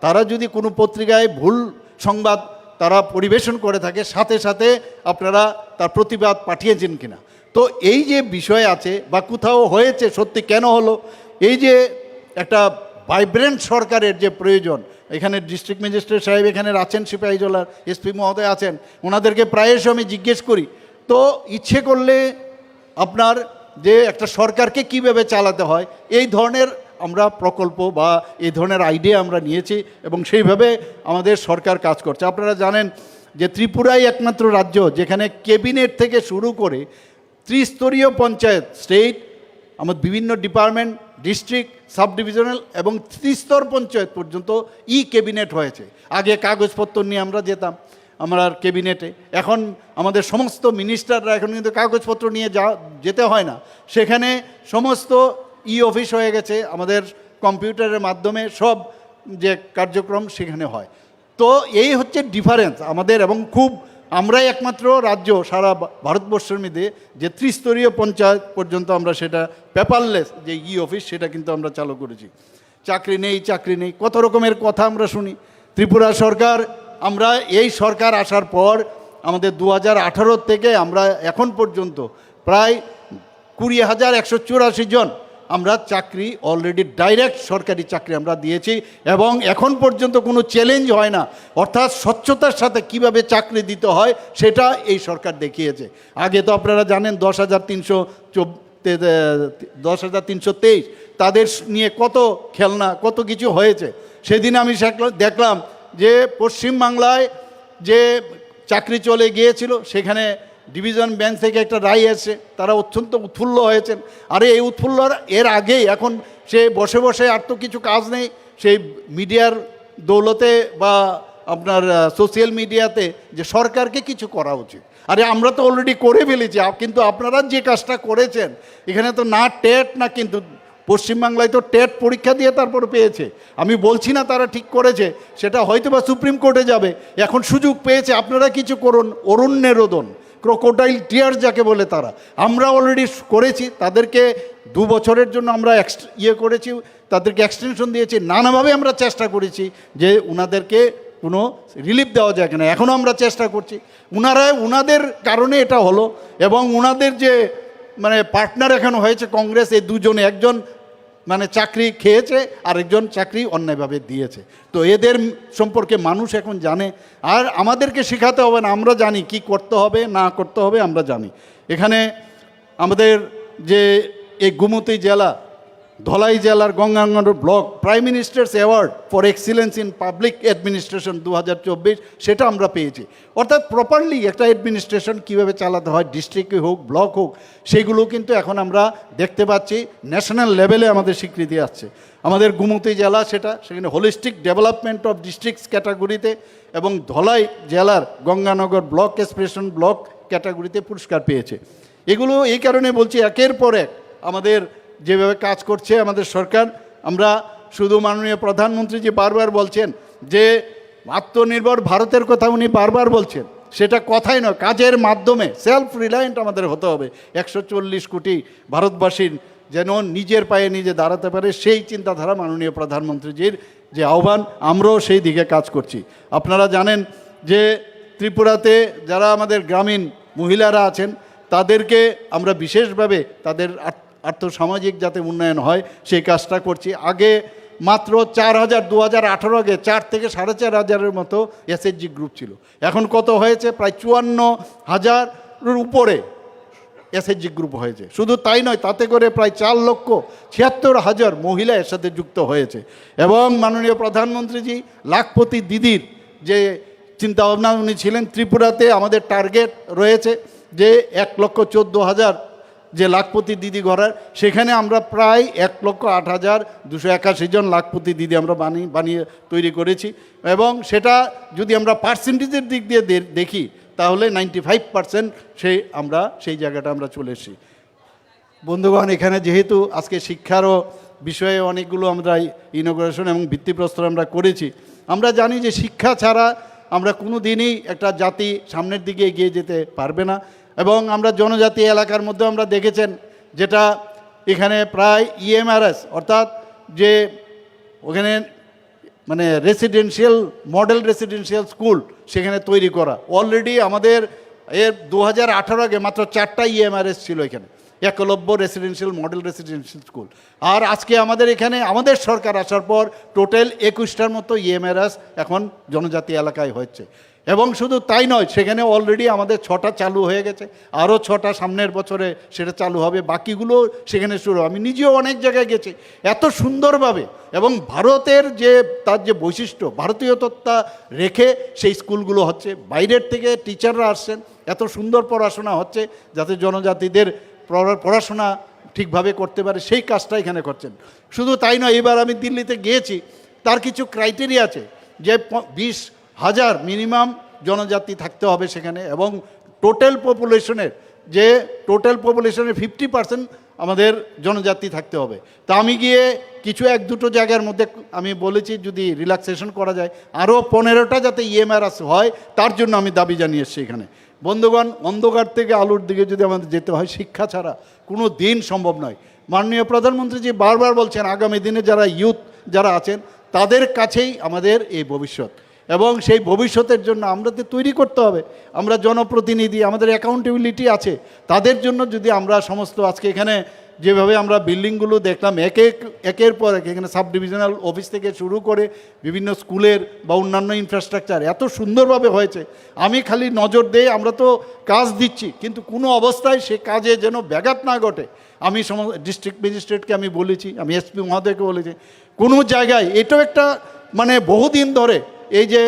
Speaker 1: তারা যদি কোনো পত্রিকায় ভুল সংবাদ তারা পরিবেশন করে থাকে, সাথে সাথে আপনারা তার প্রতিবাদ পাঠিয়েছেন কিনা। তো এই যে বিষয় আছে বা কোথাও হয়েছে সত্যি কেন হলো, এই যে একটা ভাইব্রেন্ট সরকারের যে প্রয়োজন, এখানে ডিস্ট্রিক্ট ম্যাজিস্ট্রেট সাহেব এখানে আছেন, সিপাহীজলার এসপি মহোদয় আছেন, ওনাদেরকে প্রায়শ আমি জিজ্ঞেস করি, তো ইচ্ছে করলে আপনার যে একটা সরকারকে কীভাবে চালাতে হয়, এই ধরনের আমরা প্রকল্প বা এই ধরনের আইডিয়া আমরা নিয়েছি, এবং সেইভাবে আমাদের সরকার কাজ করছে। আপনারা জানেন যে ত্রিপুরাই একমাত্র রাজ্য যেখানে ক্যাবিনেট থেকে শুরু করে ত্রিস্তরীয় পঞ্চায়েত, স্টেট, আমাদের বিভিন্ন ডিপার্টমেন্ট, ডিস্ট্রিক্ট, সাব ডিভিশনাল এবং ত্রিস্তর পঞ্চায়েত পর্যন্ত ক্যাবিনেট হয়েছে। আগে কাগজপত্র নিয়ে আমরা যেতাম আমরা ক্যাবিনেটে, এখন আমাদের সমস্ত মিনিস্টাররা এখন কিন্তু কাগজপত্র নিয়ে যেতে হয় না, সেখানে সমস্ত অফিস হয়ে গেছে, আমাদের কম্পিউটারের মাধ্যমে সব যে কার্যক্রম সেখানে হয়। তো এই হচ্ছে ডিফারেন্স আমাদের, এবং খুব আমরাই একমাত্র রাজ্য সারা ভারতবর্ষের মধ্যে যে ত্রিস্তরীয় পঞ্চায়েত পর্যন্ত আমরা সেটা পেপারলেস যে অফিস সেটা কিন্তু আমরা চালু করেছি। চাকরি নেই, চাকরি নেই, কত রকমের কথা আমরা শুনি। ত্রিপুরা সরকার, আমরা এই সরকার আসার পর আমাদের 2018 থেকে আমরা এখন পর্যন্ত প্রায় 20,184 জন আমরা চাকরি অলরেডি ডাইরেক্ট সরকারি চাকরি আমরা দিয়েছি, এবং এখন পর্যন্ত কোনো চ্যালেঞ্জ হয় না। অর্থাৎ স্বচ্ছতার সাথে কিভাবে চাকরি দিতে হয় সেটা এই সরকার দেখিয়েছে। আগে তো আপনারা জানেন 10,323 তাদের নিয়ে কত খেলনা, কত কিছু হয়েছে। সেদিন আমি দেখলাম যে পশ্চিমবাংলায় যে চাকরি চলে গিয়েছিল, সেখানে ডিভিশন বেঞ্চ থেকে একটা রায় এসে তারা অত্যন্ত উৎফুল্ল হয়েছেন। আরে এই উৎফুল্লর এর আগেই এখন সে বসে বসে আর তো কিছু কাজ নেই, সেই মিডিয়ার দৌলতে বা আপনার সোশ্যাল মিডিয়াতে যে সরকারকে কিছু করা উচিত। আরে আমরা তো অলরেডি করে ফেলেছি, কিন্তু আপনারা যে কাজটা করেছেন এখানে তো না টেট না, কিন্তু পশ্চিমবাংলায় তো টেট পরীক্ষা দিয়ে তারপর পেয়েছে। আমি বলছি না তারা ঠিক করেছে, সেটা হয়তো বা সুপ্রিম কোর্টে যাবে। এখন সুযোগ পেয়েছে, আপনারা কিছু করুন। অরণ্যের রোদন, ক্রোকোডাইল টিয়ার যাকে বলে, তারা আমরা অলরেডি করেছি। তাদেরকে 2 বছরের জন্য আমরা করেছি, তাদেরকে এক্সটেনশন দিয়েছি। নানাভাবে আমরা চেষ্টা করেছি যে ওনাদেরকে কোনো রিলিফ দেওয়া যায় কিনা, এখনও আমরা চেষ্টা করছি। ওনাদের কারণে এটা হলো, এবং ওনাদের যে মানে পার্টনার এখন হয়েছে কংগ্রেস, এই দুজনে, একজন মানে চাকরি খেয়েছে আর একজন চাকরি অন্যায়ভাবে দিয়েছে। তো এদের সম্পর্কে মানুষ এখন জানে, আর আমাদেরকে শেখাতে হবে না, আমরা জানি কি করতে হবে না করতে হবে, আমরা জানি। এখানে আমাদের যে এই গোমতী জেলা, ধলাই জেলার Ganganagar block prime ministers award for excellence in public administration 2024 সেটা আমরা পেয়েছি। অর্থাৎ প্রপারলি একটা অ্যাডমিনিস্ট্রেশন কীভাবে চালাতে হয়, ডিস্ট্রিক্টে হোক ব্লক হোক, সেগুলো কিন্তু এখন আমরা দেখতে পাচ্ছি ন্যাশনাল লেভেলে আমাদের স্বীকৃতি আসছে। আমাদের গোমতী জেলা সেখানে হোলিস্টিক ডেভেলপমেন্ট অফ ডিস্ট্রিক্টস ক্যাটাগরিতে, এবং ধলাই জেলার গঙ্গানগর ব্লক এক্সপ্রেশন ব্লক ক্যাটাগরিতে পুরস্কার পেয়েছে। এগুলো এই কারণে বলছি, একের পর এক আমাদের যেভাবে কাজ করছে আমাদের সরকার। আমরা শুধু মাননীয় প্রধানমন্ত্রী যে বারবার বলছেন যে আত্মনির্ভর ভারতের কথা উনি বারবার বলছেন, সেটা কথাই নয়, কাজের মাধ্যমে সেলফ রিলায়েন্ট আমাদের হতে হবে। 140 কোটি ভারতবাসীর যেন নিজের পায়ে নিজে দাঁড়াতে পারে, সেই চিন্তাধারা মাননীয় প্রধানমন্ত্রীজির যে আহ্বান, আমরাও সেই দিকে কাজ করছি। আপনারা জানেন যে ত্রিপুরাতে যারা আমাদের গ্রামীণ মহিলারা আছেন, তাদেরকে আমরা বিশেষভাবে তাদের আর্থসামাজিক যাতে উন্নয়ন হয় সেই কাজটা করছি। আগে মাত্র 4,000, 2018 আগে 4 থেকে 4,500-এর মতো এসএইচজি গ্রুপ ছিল। এখন কত হয়েছে? প্রায় 54,000-এর উপরে এসএইচজি গ্রুপ হয়েছে। শুধু তাই নয়, তাতে করে প্রায় 4,76,000 মহিলা এর সাথে যুক্ত হয়েছে। এবং মাননীয় প্রধানমন্ত্রীজি লাখপতি দিদির যে চিন্তাভাবনা উনি ছিলেন, ত্রিপুরাতে আমাদের টার্গেট রয়েছে যে 1,14,000 যে লাখপতি দিদি গড়ার, সেখানে আমরা প্রায় 1,08,281 জন লাখপতি দিদি আমরা বানিয়ে তৈরি করেছি। এবং সেটা যদি আমরা পার্সেন্টেজের দিক দিয়ে দেখি তাহলে 95% আমরা সেই জায়গাটা আমরা চলে এসেছি। বন্ধুগণ, এখানে যেহেতু আজকে শিক্ষারও বিষয়ে অনেকগুলো আমরা ইনোগ্রেশন এবং ভিত্তিপ্রস্তর আমরা করেছি, আমরা জানি যে শিক্ষা ছাড়া আমরা কোনো দিনই একটা জাতি সামনের দিকে এগিয়ে যেতে পারবে না। এবং আমরা জনজাতি এলাকার মধ্যে আমরা দেখেছেন যেটা এখানে প্রায় ইএমআরএস অর্থাৎ যে ওখানে মানে রেসিডেন্সিয়াল মডেল রেসিডেন্সিয়াল স্কুল সেখানে তৈরি করা অলরেডি আমাদের 2018 আগে মাত্র 4টা ইএমআরএস ছিল এখানে, Eklavya residential model residential school. আর আজকে আমাদের এখানে আমাদের সরকার আসার পর টোটাল 21টার মতো ইএমআরএস এখন জনজাতি এলাকায় হচ্ছে। এবং শুধু তাই নয়, সেখানে অলরেডি আমাদের 6টা চালু হয়ে গেছে, আরও 6টা সামনের বছরে সেটা চালু হবে, বাকিগুলো সেখানে শুরু। আমি নিজেও অনেক জায়গায় গেছি, এত সুন্দরভাবে এবং ভারতের যে তার যে বৈশিষ্ট্য ভারতীয়তা রেখে সেই স্কুলগুলো হচ্ছে। বাইরের থেকে টিচাররা আসছেন, এত সুন্দর পড়াশোনা হচ্ছে যাতে জনজাতিদের পড়াশোনা ঠিকভাবে করতে পারে, সেই কাজটা এখানে করছেন। শুধু তাই নয়, এবার আমি দিল্লিতে গিয়েছি, তার কিছু ক্রাইটেরিয়া আছে যে 20,000 মিনিমাম জনজাতি থাকতে হবে সেখানে, এবং টোটাল পপুলেশনের 50% আমাদের জনজাতি থাকতে হবে। তা আমি গিয়ে কিছু 1-2 জায়গার মধ্যে আমি বলেছি যদি রিল্যাক্সেশন করা যায় আরও 15টা যাতে ইএমআরএস হয়, তার জন্য আমি দাবি জানিয়ে এসেছি এখানে। বন্ধুগণ, অন্ধকার থেকে আলোর দিকে যদি আমাদের যেতে হয়, শিক্ষা ছাড়া কোনো দিন সম্ভব নয়। মাননীয় প্রধানমন্ত্রীজি বারবার বলছেন আগামী দিনে যারা ইউথ যারা আছেন তাদের কাছেই আমাদের এই ভবিষ্যৎ, এবং সেই ভবিষ্যতের জন্য আমরা তো তৈরি করতে হবে। আমরা জনপ্রতিনিধি, আমাদের অ্যাকাউন্টেবিলিটি আছে, তাদের জন্য যদি আমরা সমস্ত আজকে এখানে যেভাবে আমরা বিল্ডিংগুলো দেখলাম একের পর এক, এখানে সাব ডিভিশনাল অফিস থেকে শুরু করে বিভিন্ন স্কুলের বা অন্যান্য ইনফ্রাস্ট্রাকচার এত সুন্দরভাবে হয়েছে। আমি খালি নজর দিয়ে আমরা তো কাজ দিচ্ছি, কিন্তু কোনো অবস্থায় সে কাজে যেন ব্যাঘাত না ঘটে। আমি ডিস্ট্রিক্ট ম্যাজিস্ট্রেটকে আমি বলেছি, আমি এসপি মহোদয়কে বলেছি, কোনো জায়গায় এটাও একটা মানে বহুদিন ধরে এই যে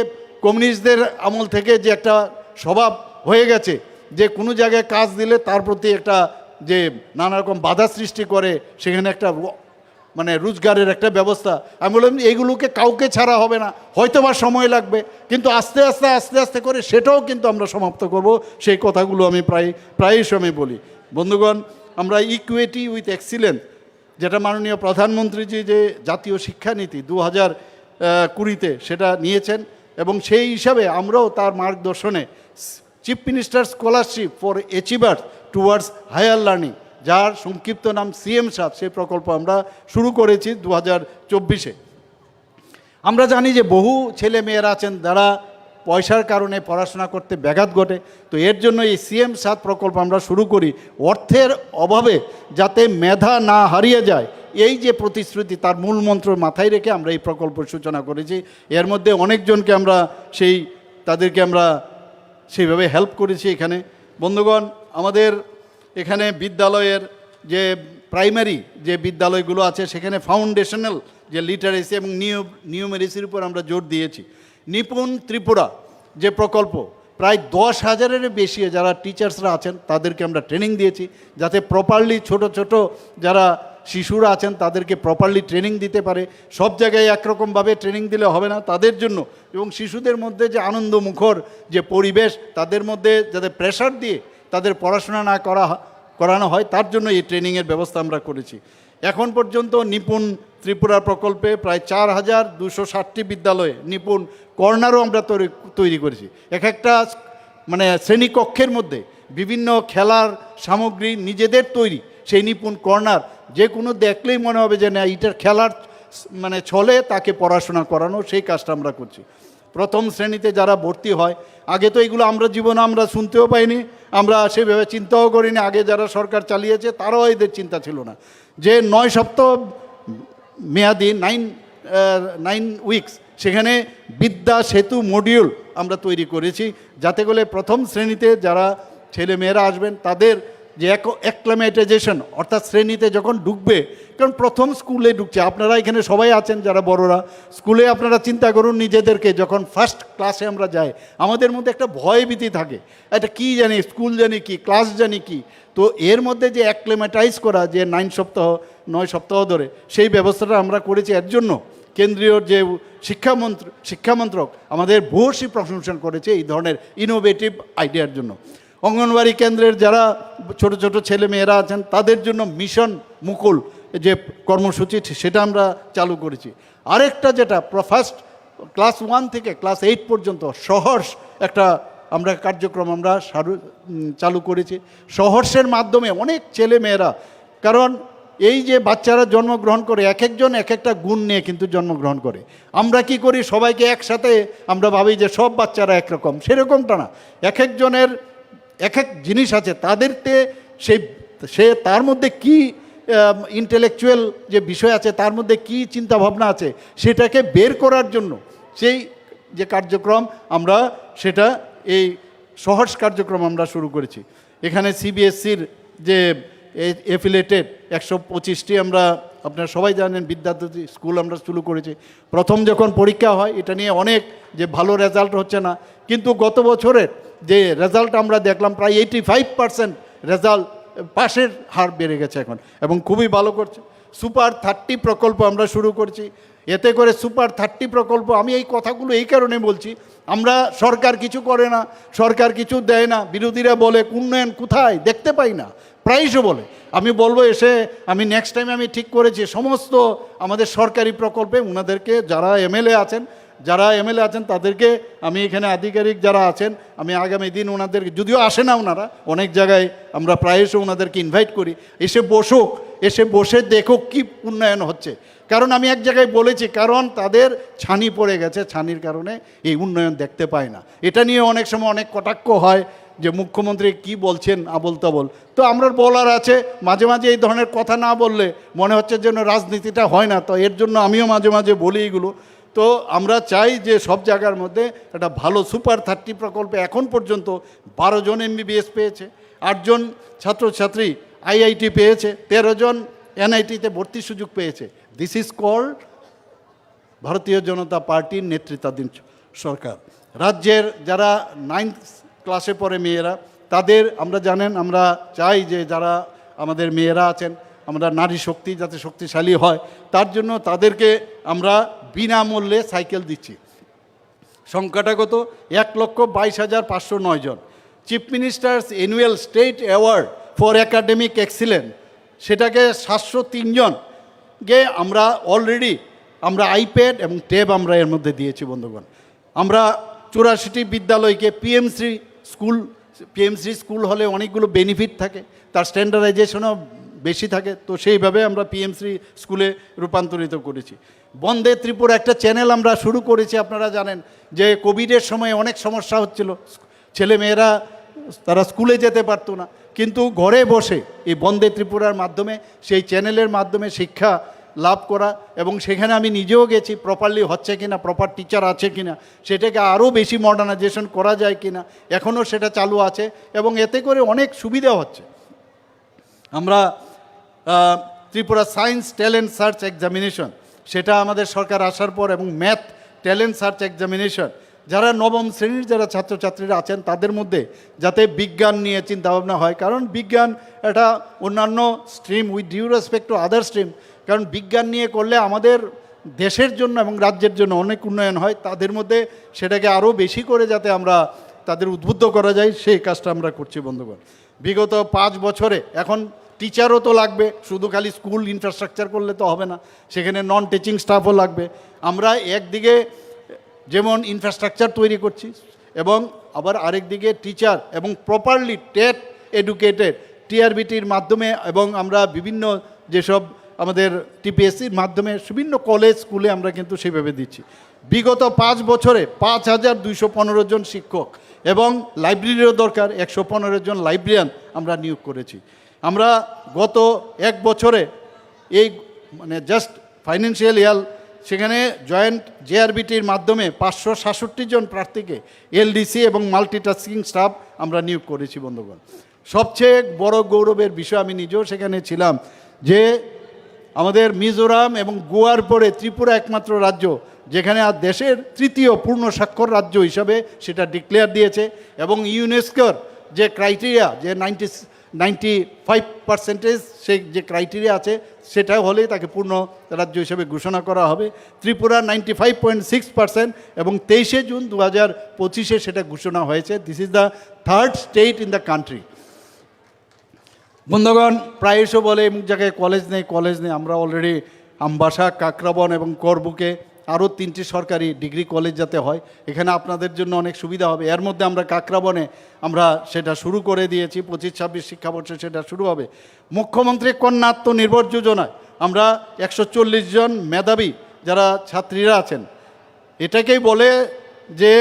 Speaker 1: কমিউনিস্টদের আমল থেকে যে একটা স্বভাব হয়ে গেছে যে কোনো জায়গায় কাজ দিলে তার প্রতি একটা যে নানা রকম বাধা সৃষ্টি করে, সেখানে একটা মানে রোজগারের একটা ব্যবস্থা। আমি বললাম এইগুলোকে কাউকে ছাড়া হবে না, হয়তো বা সময় লাগবে, কিন্তু আস্তে আস্তে করে সেটাও কিন্তু আমরা সমাপ্ত করব। সেই কথাগুলো আমি প্রায় সময় বলি। বন্ধুগণ, আমরা ইকুইটি উইথ এক্সিলেন্স, যেটা মাননীয় প্রধানমন্ত্রীজি যে জাতীয় শিক্ষানীতি 2020-তে সেটা নিয়েছেন, এবং সেই হিসাবে আমরাও তার মার্গদর্শনে chief minister scholarship for achievers towards higher learning, যার সংক্ষিপ্ত নাম CM-7, সেই প্রকল্প আমরা শুরু করেছি 2024-এ। আমরা জানি যে বহু ছেলে মেয়েরা আছেন যারা পয়সার কারণে পড়াশোনা করতে ব্যাঘাত ঘটে, তো এর জন্য এই CM-7 প্রকল্প আমরা শুরু করি। অর্থের অভাবে যাতে মেধা না হারিয়ে যায়, এই যে প্রতিশ্রুতি, তার মূল মন্ত্র মাথায় রেখে আমরা এই প্রকল্প সূচনা করেছি। এর মধ্যে অনেকজনকে আমরা তাদেরকে আমরা সেইভাবে হেল্প করেছি এখানে। বন্ধুগণ, আমাদের এখানে বিদ্যালয়ের যে প্রাইমারি যে বিদ্যালয়গুলো আছে সেখানে ফাউন্ডেশনাল যে লিটারেসি এবং নিউমেরেসির উপর আমরা জোর দিয়েছি। নিপুণ ত্রিপুরা যে প্রকল্প, প্রায় 10,000-এর বেশি যারা টিচার্সরা আছেন তাদেরকে আমরা ট্রেনিং দিয়েছি, যাতে প্রপারলি ছোট যারা শিশুরা আছেন তাদেরকে প্রপারলি ট্রেনিং দিতে পারে। সব জায়গায় একরকমভাবে ট্রেনিং দিলে হবে না তাদের জন্য, এবং শিশুদের মধ্যে যে আনন্দমুখর যে পরিবেশ, তাদের মধ্যে যাতে প্রেশার দিয়ে তাদের পড়াশোনা না করানো হয়, তার জন্য এই ট্রেনিংয়ের ব্যবস্থা আমরা করেছি। এখন পর্যন্ত নিপুণ ত্রিপুরা প্রকল্পে প্রায় 4,260টি বিদ্যালয়ে নিপুণ কর্নারও আমরা তৈরি করেছি। একটা মানে শ্রেণীকক্ষের মধ্যে বিভিন্ন খেলার সামগ্রী নিজেদের তৈরি, সেই নিপুণ কর্নার যে কোনো দেখলেই মনে হবে যে না এটার খেলার মানে ছলে তাকে পড়াশোনা করানো, সেই কাজটা আমরা করছি। প্রথম শ্রেণীতে যারা ভর্তি হয়, আগে তো এগুলো আমরা জীবনে আমরা শুনতেও পাইনি, আমরা সেভাবে চিন্তাও করিনি। আগে যারা সরকার চালিয়েছে তারাও এদের চিন্তা ছিল না যে 9 সপ্তাহ মেয়াদি 9 উইকস সেখানে বিদ্যা সেতু মডিউল আমরা তৈরি করেছি, যাতে করে প্রথম শ্রেণীতে যারা ছেলে মেয়েরা আসবেন তাদের যে অ্যাক্লামেটাইজেশন, অর্থাৎ শ্রেণীতে যখন ঢুকবে, কারণ প্রথম স্কুলে ঢুকছে, আপনারা এখানে সবাই আছেন যারা বড়রা, স্কুলে আপনারা চিন্তা করুন নিজেদেরকে, যখন ফার্স্ট ক্লাসে আমরা যাই আমাদের মধ্যে একটা ভয়ভীতি থাকে, এটা কি জানি, স্কুল জানি কি, ক্লাস জানি কি। তো এর মধ্যে যে অ্যাক্লামেটাইজ করা যে 9 সপ্তাহ ধরে, সেই ব্যবস্থাটা আমরা করেছি। এর জন্য কেন্দ্রীয় যে শিক্ষামন্ত্রক আমাদের ভূয়সী প্রশংসা করেছে এই ধরনের ইনোভেটিভ আইডিয়ার জন্য। অঙ্গনওয়াড়ি কেন্দ্রের যারা ছোট ছেলে মেয়েরা আছেন তাদের জন্য মিশন মুকুল যে কর্মসূচি, সেটা আমরা চালু করেছি। আরেকটা যেটা ফার্স্ট ক্লাস 1 থেকে ক্লাস 8 পর্যন্ত সহর্ষ একটা আমরা কার্যক্রম আমরা চালু করেছি। সহর্ষের মাধ্যমে অনেক ছেলে মেয়েরা, কারণ এই যে বাচ্চারা জন্মগ্রহণ করে এক একজন এক একটা গুণ নিয়ে কিন্তু জন্মগ্রহণ করে। আমরা কি করি, সবাইকে একসাথে আমরা ভাবি যে সব বাচ্চারা একরকম, সেরকমটা না। এক একজনের এক এক জিনিস আছে, তাদেরতে সে তার মধ্যে কি ইন্টেলেকচুয়াল যে বিষয় আছে, তার মধ্যে কি চিন্তা ভাবনা আছে, সেটাকে বের করার জন্য সেই যে কার্যক্রম আমরা সেটা এই সহর্ষ কার্যক্রম আমরা শুরু করেছি। এখানে CBSE-র যে এফিলেটেড 125টি আমরা, আপনারা সবাই জানেন, বিদ্যার্থী স্কুল আমরা শুরু করেছি। প্রথম যখন পরীক্ষা হয় এটা নিয়ে অনেক যে ভালো রেজাল্ট হচ্ছে না, কিন্তু গত বছরের যে রেজাল্ট আমরা দেখলাম প্রায় 85% রেজাল্ট পাশের হার বেড়ে গেছে এখন, এবং খুবই ভালো করছে। সুপার 30 প্রকল্প আমরা শুরু করছি। এতে করে সুপার 30 প্রকল্প, আমি এই কথাগুলো এই কারণে বলছি, আমরা সরকার কিছু করে না, সরকার কিছু দেয় না, বিরোধীরা বলে উন্নয়ন কোথায় দেখতে পাই না, প্রায়শই বলে। আমি বলবো আমি নেক্সট টাইম আমি ঠিক করেছি সমস্ত আমাদের সরকারি প্রকল্পে ওনাদেরকে যারা এমএলএ আছেন তাদেরকে আমি এখানে আধিকারিক যারা আছেন, আমি আগামী দিন ওনাদেরকে, যদিও আসে না ওনারা, অনেক জায়গায় আমরা প্রায়শই ওনাদেরকে ইনভাইট করি, এসে বসে দেখুক কি উন্নয়ন হচ্ছে। কারণ আমি এক জায়গায় বলেছি, কারণ তাদের ছানি পড়ে গেছে, ছানির কারণে এই উন্নয়ন দেখতে পায় না। এটা নিয়ে অনেক সময় অনেক কটাক্ষ হয় যে মুখ্যমন্ত্রী কি বলছেন আবোল তাবোল। তো আমরা বলার আছে, মাঝে মাঝে এই ধরনের কথা না বললে মনে হচ্ছে যেন রাজনীতিটা হয় না, তো এর জন্য আমিও মাঝে মাঝে বলি এগুলো। তো আমরা চাই যে সব জায়গার মধ্যে একটা ভালো সুপার 30 প্রকল্পে এখন পর্যন্ত 12 জন MBBS পেয়েছে, 8 জন ছাত্রছাত্রী IIT পেয়েছে, 13 জন NIT-তে ভর্তির সুযোগ পেয়েছে। দিস ইজ কল্ড ভারতীয় জনতা পার্টির নেতৃত্বাধীন সরকার। রাজ্যের যারা 9th ক্লাসে পড়ে মেয়েরা, তাদের আমরা জানেন, আমরা চাই যে যারা আমাদের মেয়েরা আছেন, আমরা নারী শক্তি যাতে শক্তিশালী হয়, তার জন্য তাদেরকে আমরা বিনামূল্যে সাইকেল দিচ্ছি। সংখ্যাটা কত? 1,22,509 জন। Chief minister's annual state award for academic excellence, সেটাকে 703 জনকে আমরা অলরেডি আমরা আইপ্যাড এবং ট্যাব আমরা এর মধ্যে দিয়েছি বন্ধুগণ। আমরা 84টি বিদ্যালয়কে পিএমসি স্কুল হলে অনেকগুলো বেনিফিট থাকে, তার স্ট্যান্ডার্ডাইজেশনও বেশি থাকে, তো সেইভাবে আমরা পিএমসি স্কুলে রূপান্তরিত করেছি। বন্দে ত্রিপুরা একটা চ্যানেল আমরা শুরু করেছি। আপনারা জানেন যে কোভিডের সময় অনেক সমস্যা হচ্ছিল, ছেলে মেয়েরা তারা স্কুলে যেতে পারতো না, কিন্তু ঘরে বসে এই বন্দে ত্রিপুরার মাধ্যমে, সেই চ্যানেলের মাধ্যমে শিক্ষা লাভ করা, এবং সেখানে আমি নিজেও গেছি প্রপারলি হচ্ছে কিনা, প্রপার টিচার আছে কিনা, সেটাকে আরও বেশি মডার্নাইজেশন করা যায় কিনা, এখনও সেটা চালু আছে, এবং এতে করে অনেক সুবিধা হচ্ছে। আমরা Tripura science talent search examination, সেটা আমাদের সরকার আসার পর, এবং ম্যাথ ট্যালেন্ট সার্চ এক্সামিনেশন, যারা নবম শ্রেণীর যারা ছাত্রছাত্রীরা আছেন তাদের মধ্যে যাতে বিজ্ঞান নিয়ে চিন্তাভাবনা হয়, কারণ বিজ্ঞান এটা অন্যান্য stream, with due respect to other stream, কারণ বিজ্ঞান নিয়ে করলে আমাদের দেশের জন্য এবং রাজ্যের জন্য অনেক উন্নয়ন হয়। তাদের মধ্যে সেটাকে আরও বেশি করে যাতে আমরা তাদের উদ্বুদ্ধ করা যায়, সেই কাজটা আমরা করছি বন্ধুগণ। বিগত 5 বছরে এখন টিচারও তো লাগবে, শুধু খালি স্কুল ইনফ্রাস্ট্রাকচার করলে তো হবে না, সেখানে নন টিচিং স্টাফও লাগবে। আমরা একদিকে যেমন ইনফ্রাস্ট্রাকচার তৈরি করছি, এবং আবার আরেকদিকে টিচার এবং প্রপারলি টেট এডুকেটেড TRBTর মাধ্যমে, এবং আমরা বিভিন্ন যেসব আমাদের TPSCর মাধ্যমে বিভিন্ন কলেজ স্কুলে আমরা কিন্তু সেভাবে দিচ্ছি। বিগত 5 বছরে 5,215 জন শিক্ষক, এবং লাইব্রেরিরও দরকার 115 জন লাইব্রেরিয়ান আমরা নিয়োগ করেছি। আমরা গত 1 বছরে এই জাস্ট ফাইন্যান্সিয়াল ইয়ার, সেখানে জয়েন্ট JRBTর মাধ্যমে 566 জন প্রার্থীকে LDC এবং মাল্টিটাস্কিং স্টাফ আমরা নিয়োগ করেছি বন্ধুগণ। সবচেয়ে বড় গৌরবের বিষয়, আমি নিজেও সেখানে ছিলাম, যে আমাদের মিজোরাম এবং গোয়ার পরে ত্রিপুরা একমাত্র রাজ্য যেখানে আর দেশের 3য় পূর্ণ স্বাক্ষর রাজ্য হিসাবে সেটা ডিক্লেয়ার দিয়েছে, এবং ইউনেস্কোর যে ক্রাইটেরিয়া, যে 95% সেই যে ক্রাইটেরিয়া আছে, সেটা হলেই তাকে পূর্ণ রাজ্য হিসেবে ঘোষণা করা হবে। ত্রিপুরা 95.6%, এবং 23শে জুন 2025 সেটা ঘোষণা হয়েছে। This is the 3rd state in the country. বন্ধুগণ, প্রায়শ বলে এমন জায়গায় কলেজ নেই, আমরা অলরেডি আমবাসা, কাকরাবন এবং করবুকে আরও 3টি সরকারি ডিগ্রি কলেজ যাতে হয়, এখানে আপনাদের জন্য অনেক সুবিধা হবে। এর মধ্যে আমরা কাকরাবনে আমরা সেটা শুরু করে দিয়েছি, 25-26 শিক্ষাবর্ষে সেটা শুরু হবে। মুখ্যমন্ত্রী কন্যা আত্মনির্ভর যোজনায় আমরা 140 জন মেধাবী যারা ছাত্রীরা আছেন, এটাকেই বলে যে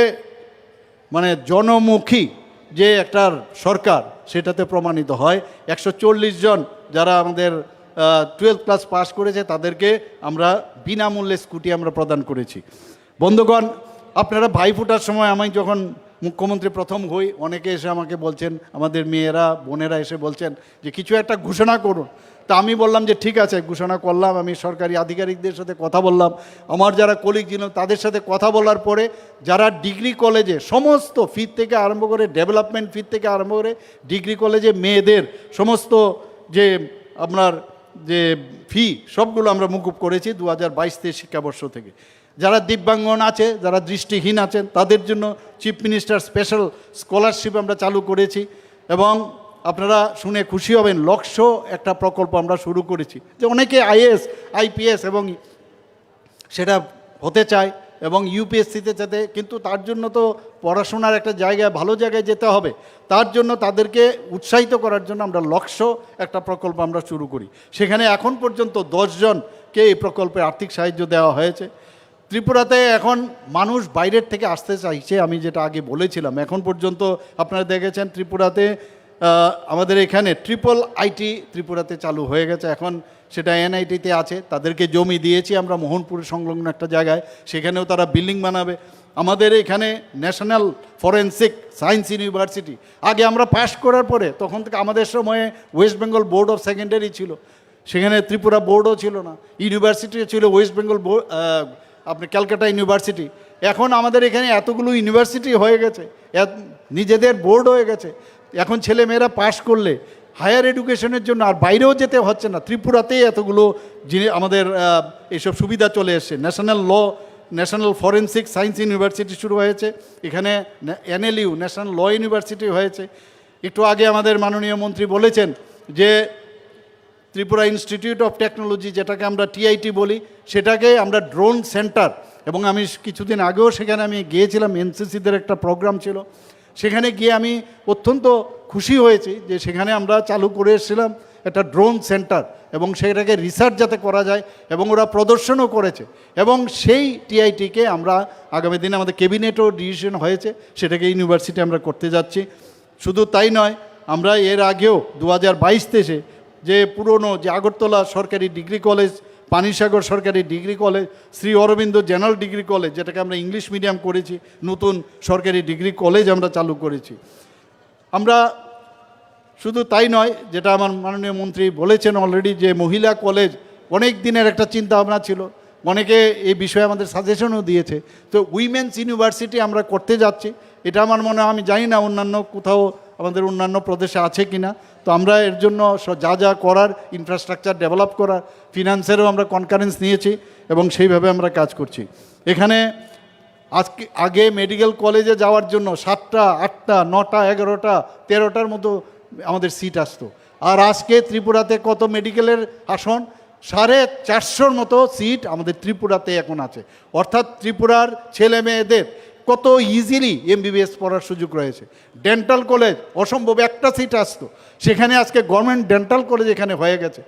Speaker 1: জনমুখী যে একটা সরকার, সেটাতে প্রমাণিত হয়। 140 জন যারা আমাদের 12th ক্লাস পাস করেছে তাদেরকে আমরা বিনামূল্যে স্কুটি আমরা প্রদান করেছি। বন্ধুগণ, আপনারা ভাইফোঁটার সময় আমি যখন মুখ্যমন্ত্রী প্রথম হই, অনেকে এসে আমাকে বলছেন, আমাদের মেয়েরা বোনেরা এসে বলছেন যে কিছু একটা ঘোষণা করুন। তা আমি বললাম যে ঠিক আছে, ঘোষণা করলাম। আমি সরকারি আধিকারিকদের সাথে কথা বললাম, আমার যারা কলিগ ছিল তাদের সাথে কথা বলার পরে, যারা ডিগ্রি কলেজে সমস্ত ফি থেকে আরম্ভ করে, ডেভেলপমেন্ট ফি থেকে আরম্ভ করে, ডিগ্রি কলেজে মেয়েদের সমস্ত যে আপনার যে ফি, সবগুলো আমরা মুকুব করেছি 2022-23 শিক্ষাবর্ষ থেকে। যারা দিব্যাঙ্গন আছে, যারা দৃষ্টিহীন আছেন, তাদের জন্য চিফ মিনিস্টার স্পেশাল স্কলারশিপ আমরা চালু করেছি। এবং আপনারা শুনে খুশি হবেন, লক্ষ্য একটা প্রকল্প আমরা শুরু করেছি, যে অনেকে IAS IPS এবং সেটা হতে চায়, এবং UPSCতে যেতে, কিন্তু তার জন্য তো পড়াশোনার একটা জায়গায়, ভালো জায়গায় যেতে হবে। তার জন্য তাদেরকে উৎসাহিত করার জন্য আমরা লক্ষ্য একটা প্রকল্প আমরা শুরু করি। সেখানে এখন পর্যন্ত 10 জন কে এই প্রকল্পে আর্থিক সাহায্য দেওয়া হয়েছে। ত্রিপুরাতে এখন মানুষ বাইরের থেকে আসতে চাইছে, আমি যেটা আগে বলেছিলাম। এখন পর্যন্ত আপনারা দেখেছেন ত্রিপুরাতে আমাদের এখানে ট্রিপল আইটি ত্রিপুরাতে চালু হয়ে গেছে, এখন সেটা এনআইটিতে আছে। তাদেরকে জমি দিয়েছি আমরা মোহনপুর সংলগ্ন একটা জায়গায়, সেখানেও তারা বিল্ডিং বানাবে। আমাদের এখানে ন্যাশনাল ফরেন্সিক সায়েন্স ইউনিভার্সিটি, আগে আমরা পাশ করার পরে তখন থেকে আমাদের সময়ে West Bengal board of secondary ছিল, সেখানে ত্রিপুরা বোর্ডও ছিল না, ইউনিভার্সিটিও ছিল ওয়েস্ট বেঙ্গল আপনি ক্যালকাটা ইউনিভার্সিটি। এখন আমাদের এখানে এতগুলো ইউনিভার্সিটি হয়ে গেছে, নিজেদের বোর্ড হয়ে গেছে। এখন ছেলেমেয়েরা পাশ করলে হায়ার এডুকেশনের জন্য আর বাইরেও যেতে হচ্ছে না, ত্রিপুরাতেই এতগুলো আমাদের এইসব সুবিধা চলে এসছে। ন্যাশনাল ফরেন্সিক সায়েন্স ইউনিভার্সিটি শুরু হয়েছে, এখানে এনএলইউ ন্যাশনাল ল ইউনিভার্সিটি হয়েছে। একটু আগে আমাদের মাননীয় মন্ত্রী বলেছেন যে ত্রিপুরা ইনস্টিটিউট অফ টেকনোলজি, যেটাকে আমরা টিআইটি বলি, সেটাকে আমরা ড্রোন সেন্টার, এবং আমি কিছুদিন আগেও সেখানে আমি গিয়েছিলাম, এনসিসিদের একটা প্রোগ্রাম ছিল, সেখানে গিয়ে আমি অত্যন্ত খুশি হয়েছি যে সেখানে আমরা চালু করে এসেছিলাম একটা ড্রোন সেন্টার, এবং সেটাকে রিসার্চ যাতে করা যায়, এবং ওরা প্রদর্শনও করেছে। এবং সেই টিআইটিকে আমরা আগামী দিনে আমাদের ক্যাবিনেটও ডিসিশন হয়েছে, সেটাকে ইউনিভার্সিটি আমরা করতে যাচ্ছি। শুধু তাই নয়, আমরা এর আগেও 2022-23 যে পুরনো যে আগরতলা সরকারি ডিগ্রি কলেজ, পানিসাগর সরকারি degree college, Shri Aurobindo general degree college, যেটাকে আমরা ইংলিশ মিডিয়াম করেছি, নতুন সরকারি ডিগ্রি কলেজ আমরা চালু করেছি। আমরা শুধু তাই নয়, যেটা আমার মাননীয় মন্ত্রী বলেছেন অলরেডি, যে মহিলা কলেজ অনেক দিনের একটা চিন্তা ভাবনা ছিল, অনেকে এই বিষয়ে আমাদের সাজেশনও দিয়েছে। তো উইমেন্স ইউনিভার্সিটি আমরা করতে যাচ্ছি, এটা আমার মনে হয়, আমি জানি না অন্যান্য কোথাও আমাদের অন্যান্য প্রদেশে আছে কি না। তো আমরা এর জন্য যা যা করার, ইনফ্রাস্ট্রাকচার ডেভেলপ করার, ফিনান্সেরও আমরা কনকারেন্স নিয়েছি, এবং সেইভাবে আমরা কাজ করছি। এখানে আগে মেডিকেল কলেজে যাওয়ার জন্য 7টা, 8টা, 9টা, 11টা, 13টার মতো আমাদের সিট আসতো, আর আজকে ত্রিপুরাতে কত মেডিকেলের আসন? 450-র মতো সিট আমাদের ত্রিপুরাতে এখন আছে। অর্থাৎ ত্রিপুরার ছেলে মেয়েদের কত ইজিলি এমবিবিএস পড়ার সুযোগ রয়েছে। ডেন্টাল কলেজ অসম্ভব, একটা সিট আসতো, সেখানে আজকে গভর্নমেন্ট ডেন্টাল কলেজ এখানে হয়ে গেছে।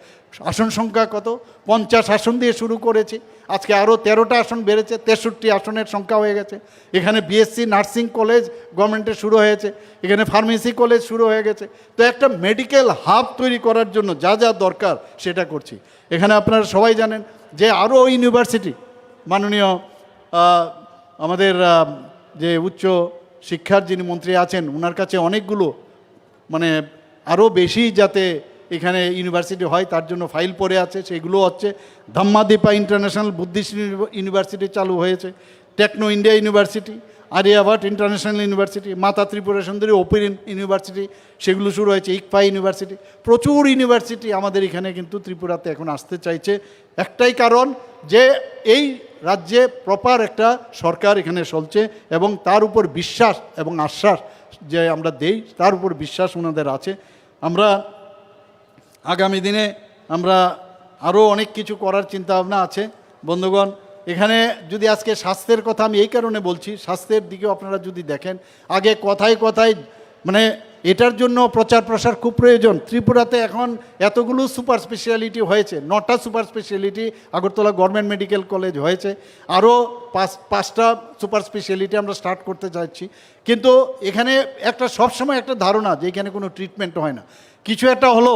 Speaker 1: আসন সংখ্যা কত? 50 আসন দিয়ে শুরু করেছি, আজকে আরও 13টা আসন বেড়েছে, 63 আসনের সংখ্যা হয়ে গেছে। এখানে বিএসসি নার্সিং কলেজ গভর্নমেন্টের শুরু হয়েছে, এখানে ফার্মেসি কলেজ শুরু হয়ে গেছে। তো একটা মেডিকেল হাব তৈরি করার জন্য যা যা দরকার সেটা করছি। এখানে আপনারা সবাই জানেন যে আরও ইউনিভার্সিটি, মাননীয় আমাদের যে উচ্চ শিক্ষার যিনি মন্ত্রী আছেন, ওনার কাছে অনেকগুলো মানে আরও বেশি যাতে এখানে ইউনিভার্সিটি হয় তার জন্য ফাইল পড়ে আছে, সেগুলো হচ্ছে ধাম্মাদীপা ইন্টারন্যাশনাল বুদ্ধিস্ট ইউনিভার্সিটি চালু হয়েছে, techno India university, Aryabhatta international university, Mata Tripura সুন্দরী ওপেন ইউনিভার্সিটি, সেগুলো শুরু হয়েছে, ইকফা ইউনিভার্সিটি। প্রচুর ইউনিভার্সিটি আমাদের এখানে কিন্তু ত্রিপুরাতে এখন আসতে চাইছে, একটাই কারণ যে এই রাজ্যে প্রপার একটা সরকার এখানে চলছে, এবং তার উপর বিশ্বাস এবং আশ্বাস যে আমরা দেই, তার উপর বিশ্বাস ওনাদের আছে। আমরা আগামী দিনে আমরা আরও অনেক কিছু করার চিন্তা ভাবনা আছে। বন্ধুগণ, এখানে যদি আজকে স্বাস্থ্যের কথা আমি এই কারণে বলছি, স্বাস্থ্যের দিকেও আপনারা যদি দেখেন, আগে কথায় কথায় মানে এটার জন্য প্রচার প্রসার খুব প্রয়োজন। ত্রিপুরাতে এখন এতগুলো সুপার স্পেশালিটি হয়েছে, 9টা super specialty Agartala government medical college হয়েছে, আরও 5টা সুপার স্পেশালিটি আমরা স্টার্ট করতে চাইছি। কিন্তু এখানে একটা সবসময় একটা ধারণা যে এখানে কোনো ট্রিটমেন্ট হয় না, কিছু একটা হলো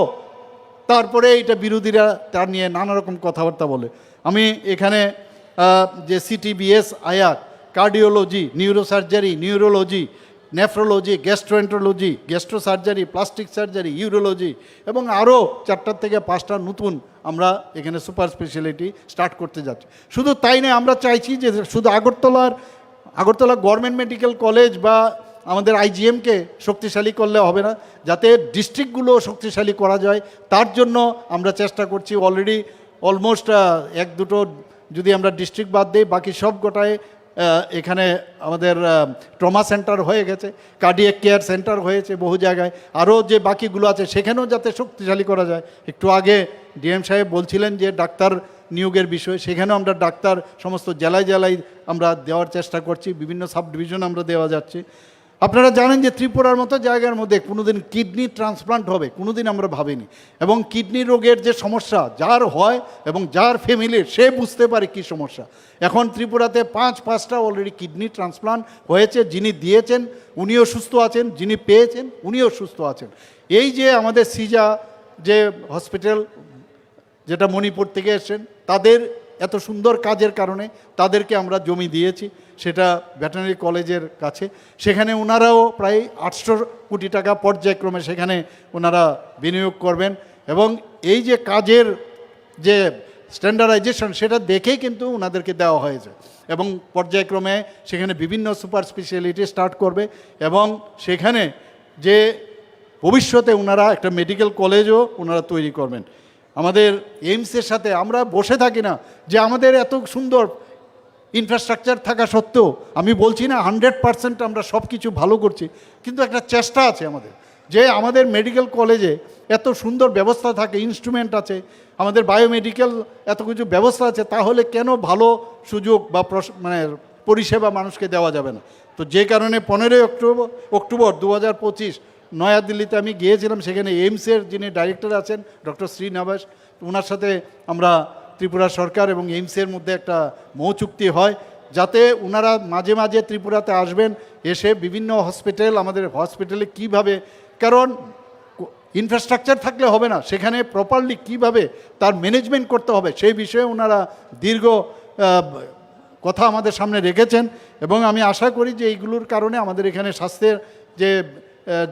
Speaker 1: তারপরে এটা বিরোধীরা তার নিয়ে নানা রকম কথাবার্তা বলে। আমি এখানে যে সিটিবিএস, আয়ার, cardiology, neurosurgery, neurology, nephrology, gastroenterology, gastro surgery, plastic surgery, urology, এবং আরও 4টা থেকে 5টা নতুন আমরা এখানে সুপার স্পেশালিটি স্টার্ট করতে যাচ্ছি। শুধু তাই নয়, আমরা চাইছি যে শুধু আগরতলা গভর্নমেন্ট মেডিকেল কলেজ বা আমাদের আইজিএমকে শক্তিশালী করলে হবে না, যাতে ডিস্ট্রিক্টগুলো শক্তিশালী করা যায়, তার জন্য আমরা চেষ্টা করছি। অলরেডি অলমোস্ট 1-2টো যদি আমরা ডিস্ট্রিক্ট বাদ দিই, বাকি সব গোটায় এখানে আমাদের ট্রমা সেন্টার হয়ে গেছে, কার্ডিয়াক কেয়ার সেন্টার হয়েছে বহু জায়গায়, আরও যে বাকিগুলো আছে সেখানেও যাতে শক্তিশালী করা যায়। একটু আগে ডিএম সাহেব বলছিলেন যে ডাক্তার নিয়োগের বিষয়, সেখানেও আমরা ডাক্তার সমস্ত জেলায় জেলায় আমরা দেওয়ার চেষ্টা করছি, বিভিন্ন সাব ডিভিশন আমরা দেওয়া যাচ্ছে। আপনারা জানেন যে ত্রিপুরার মতো জায়গার মধ্যে কোনোদিন কিডনি ট্রান্সপ্লান্ট হবে কোনোদিন আমরা ভাবিনি, এবং কিডনি রোগের যে সমস্যা যার হয় এবং যার ফ্যামিলির সে বুঝতে পারে কী সমস্যা। এখন ত্রিপুরাতে পাঁচটা অলরেডি কিডনি ট্রান্সপ্লান্ট হয়েছে, যিনি দিয়েছেন উনিও সুস্থ আছেন, যিনি পেয়েছেন উনিও সুস্থ আছেন। এই যে আমাদের সিজা যে হসপিটাল যেটা মণিপুর থেকে এসেছেন, তাদের এত সুন্দর কাজের কারণে তাদেরকে আমরা জমি দিয়েছি, সেটা ভেটেরিনারি কলেজের কাছে। সেখানে ওনারাও প্রায় 800 কোটি টাকা পর্যায়ক্রমে সেখানে ওনারা বিনিয়োগ করবেন, এবং এই যে কাজের যে স্ট্যান্ডার্ডাইজেশন সেটা দেখেই কিন্তু ওনাদেরকে দেওয়া হয়েছে, এবং পর্যায়ক্রমে সেখানে বিভিন্ন সুপার স্পেশালিটি স্টার্ট করবে, এবং সেখানে যে ভবিষ্যতে ওনারা একটা মেডিকেল কলেজও ওনারা তৈরি করবেন। আমাদের এইমসের সাথে আমরা বসে থাকি না, যে আমাদের এত সুন্দর ইনফ্রাস্ট্রাকচার থাকা সত্ত্বেও, আমি বলছি না 100% আমরা সব কিছু ভালো করছি, কিন্তু একটা চেষ্টা আছে আমাদের, যে আমাদের মেডিকেল কলেজে এত সুন্দর ব্যবস্থা থাকে, ইনস্ট্রুমেন্ট আছে, আমাদের বায়োমেডিক্যাল এত কিছু ব্যবস্থা আছে, তাহলে কেন ভালো সুযোগ বা মানে পরিষেবা মানুষকে দেওয়া যাবে না? তো যে কারণে 15 অক্টোবর 2025 নয়াদিল্লিতে আমি গিয়েছিলাম, সেখানে এইমসের যিনি ডাইরেক্টর আছেন ডক্টর শ্রীনিবাস, ওনার সাথে আমরা ত্রিপুরা সরকার এবং এইমসের মধ্যে একটা মৌ চুক্তি হয়, যাতে ওনারা মাঝে মাঝে ত্রিপুরাতে আসবেন, এসে বিভিন্ন হসপিটাল, আমাদের হসপিটালে কিভাবে, কারণ ইনফ্রাস্ট্রাকচার থাকলে হবে না, সেখানে প্রপারলি কিভাবে তার ম্যানেজমেন্ট করতে হবে সেই বিষয়ে ওনারা দীর্ঘ কথা আমাদের সামনে রেখেছেন, এবং আমি আশা করি যে এইগুলোর কারণে আমাদের এখানে স্বাস্থ্যের যে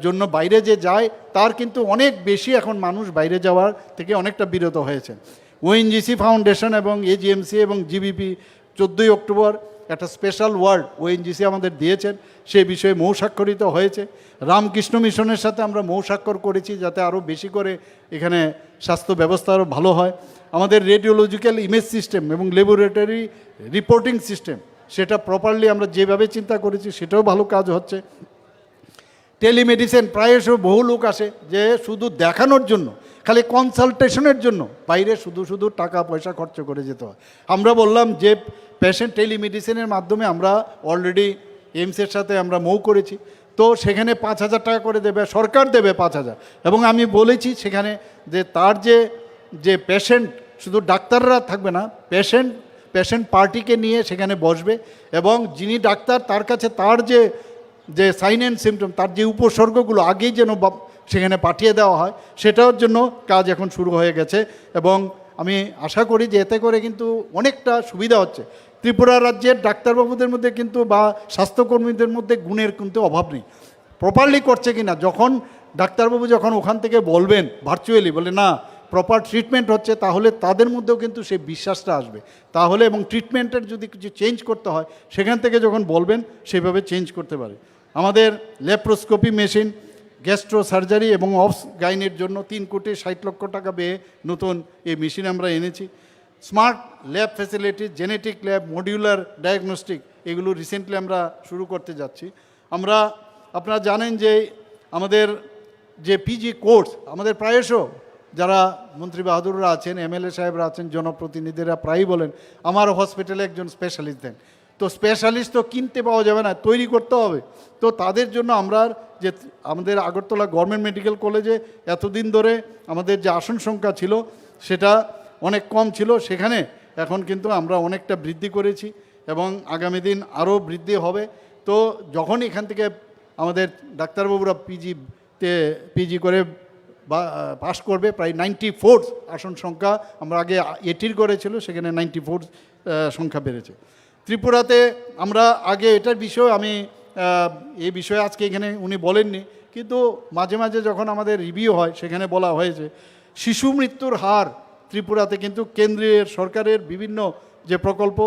Speaker 1: জন্য বাইরে যে যায় তার কিন্তু অনেক বেশি এখন মানুষ বাইরে যাওয়ার থেকে অনেকটা বিরত হয়েছে। ওএনজিসি ফাউন্ডেশন এবং এজিএমসি এবং জিবিপি 14 অক্টোবর একটা স্পেশাল ওয়ার্ড ওএনজিসি আমাদের দিয়েছেন, সেই বিষয়ে মৌ স্বাক্ষরিত হয়েছে। রামকৃষ্ণ মিশনের সাথে আমরা মৌ স্বাক্ষর করেছি, যাতে আরও বেশি করে এখানে স্বাস্থ্য ব্যবস্থা আরও ভালো হয়। আমাদের রেডিওলজিক্যাল ইমেজ সিস্টেম এবং ল্যাবরেটরি রিপোর্টিং সিস্টেম, সেটা প্রপারলি আমরা যেভাবে চিন্তা করেছি সেটাও ভালো কাজ হচ্ছে। টেলিমেডিসিন, প্রায়শই বহু লোক আসে যে শুধু দেখানোর জন্য, খালি কনসালটেশনের জন্য বাইরে শুধু টাকা পয়সা খরচ করে যেতে হয়। আমরা বললাম যে পেশেন্ট টেলিমেডিসিনের মাধ্যমে আমরা অলরেডি এইমসের সাথে আমরা মৌ করেছি, তো সেখানে 5,000 টাকা করে দেবে, সরকার দেবে 5,000, এবং আমি বলেছি সেখানে যে তার যে পেশেন্ট, শুধু ডাক্তাররা থাকবে না, পেশেন্ট পার্টিকে নিয়ে সেখানে বসবে, এবং যিনি ডাক্তার তার কাছে তার যে সাইন অ্যান্ড সিমটম, তার যে উপসর্গগুলো আগেই যেন সেখানে পাঠিয়ে দেওয়া হয়, সেটার জন্য কাজ এখন শুরু হয়ে গেছে, এবং আমি আশা করি যে এতে করে কিন্তু অনেকটা সুবিধা হচ্ছে। ত্রিপুরা রাজ্যের ডাক্তারবাবুদের মধ্যে কিন্তু বা স্বাস্থ্যকর্মীদের মধ্যে গুণের কিন্তু অভাব নেই, প্রপারলি করছে কি না। যখন ডাক্তারবাবু যখন ওখান থেকে বলবেন ভার্চুয়ালি, বলে না প্রপার ট্রিটমেন্ট হচ্ছে, তাহলে তাদের মধ্যেও কিন্তু সেই বিশ্বাসটা আসবে, তাহলে এবং ট্রিটমেন্টের যদি কিছু চেঞ্জ করতে হয় সেখান থেকে যখন বলবেন সেভাবে চেঞ্জ করতে পারে। আমাদের ল্যাপ্রোস্কোপি মেশিন, গ্যাস্ট্রো সার্জারি এবং অবস গাইনের জন্য 3,60,00,000 টাকা ব্যয়ে নতুন এই মেশিন আমরা এনেছি। Smart lab facility, genetic lab, modular diagnostic, এগুলো রিসেন্টলি আমরা শুরু করতে যাচ্ছি। আপনারা জানেন যে আমাদের যে পিজি কোর্স, আমাদের প্রায়শ যারা মন্ত্রী বাহাদুররা আছেন, এমএলএ সাহেবরা আছেন, জনপ্রতিনিধিরা প্রায়ই বলেন আমার হসপিটালে একজন স্পেশালিস্ট দেন। তো স্পেশালিস্ট তো কিনতে পাওয়া যাবে না, তৈরি করতে হবে। তো তাদের জন্য আমরা যে আমাদের আগরতলা গভর্নমেন্ট মেডিকেল কলেজে এতদিন ধরে আমাদের যে আসন সংখ্যা ছিল সেটা অনেক কম ছিল, সেখানে এখন কিন্তু আমরা অনেকটা বৃদ্ধি করেছি, এবং আগামী দিন আরও বৃদ্ধি হবে। তো যখন এখান থেকে আমাদের ডাক্তারবাবুরা পিজি করে পাস করবে, প্রায় 94 আসন সংখ্যা, আমরা আগে 80 করেছিল, সেখানে 94 সংখ্যা বেড়েছে। ত্রিপুরাতে আমরা আগে এটার বিষয়ে এই বিষয়ে আজকে এখানে উনি বলেননি, কিন্তু মাঝে মাঝে যখন আমাদের রিভিউ হয় সেখানে বলা হয়েছে শিশু মৃত্যুর হার ত্রিপুরাতে কিন্তু কেন্দ্রীয় সরকারের বিভিন্ন যে প্রকল্প,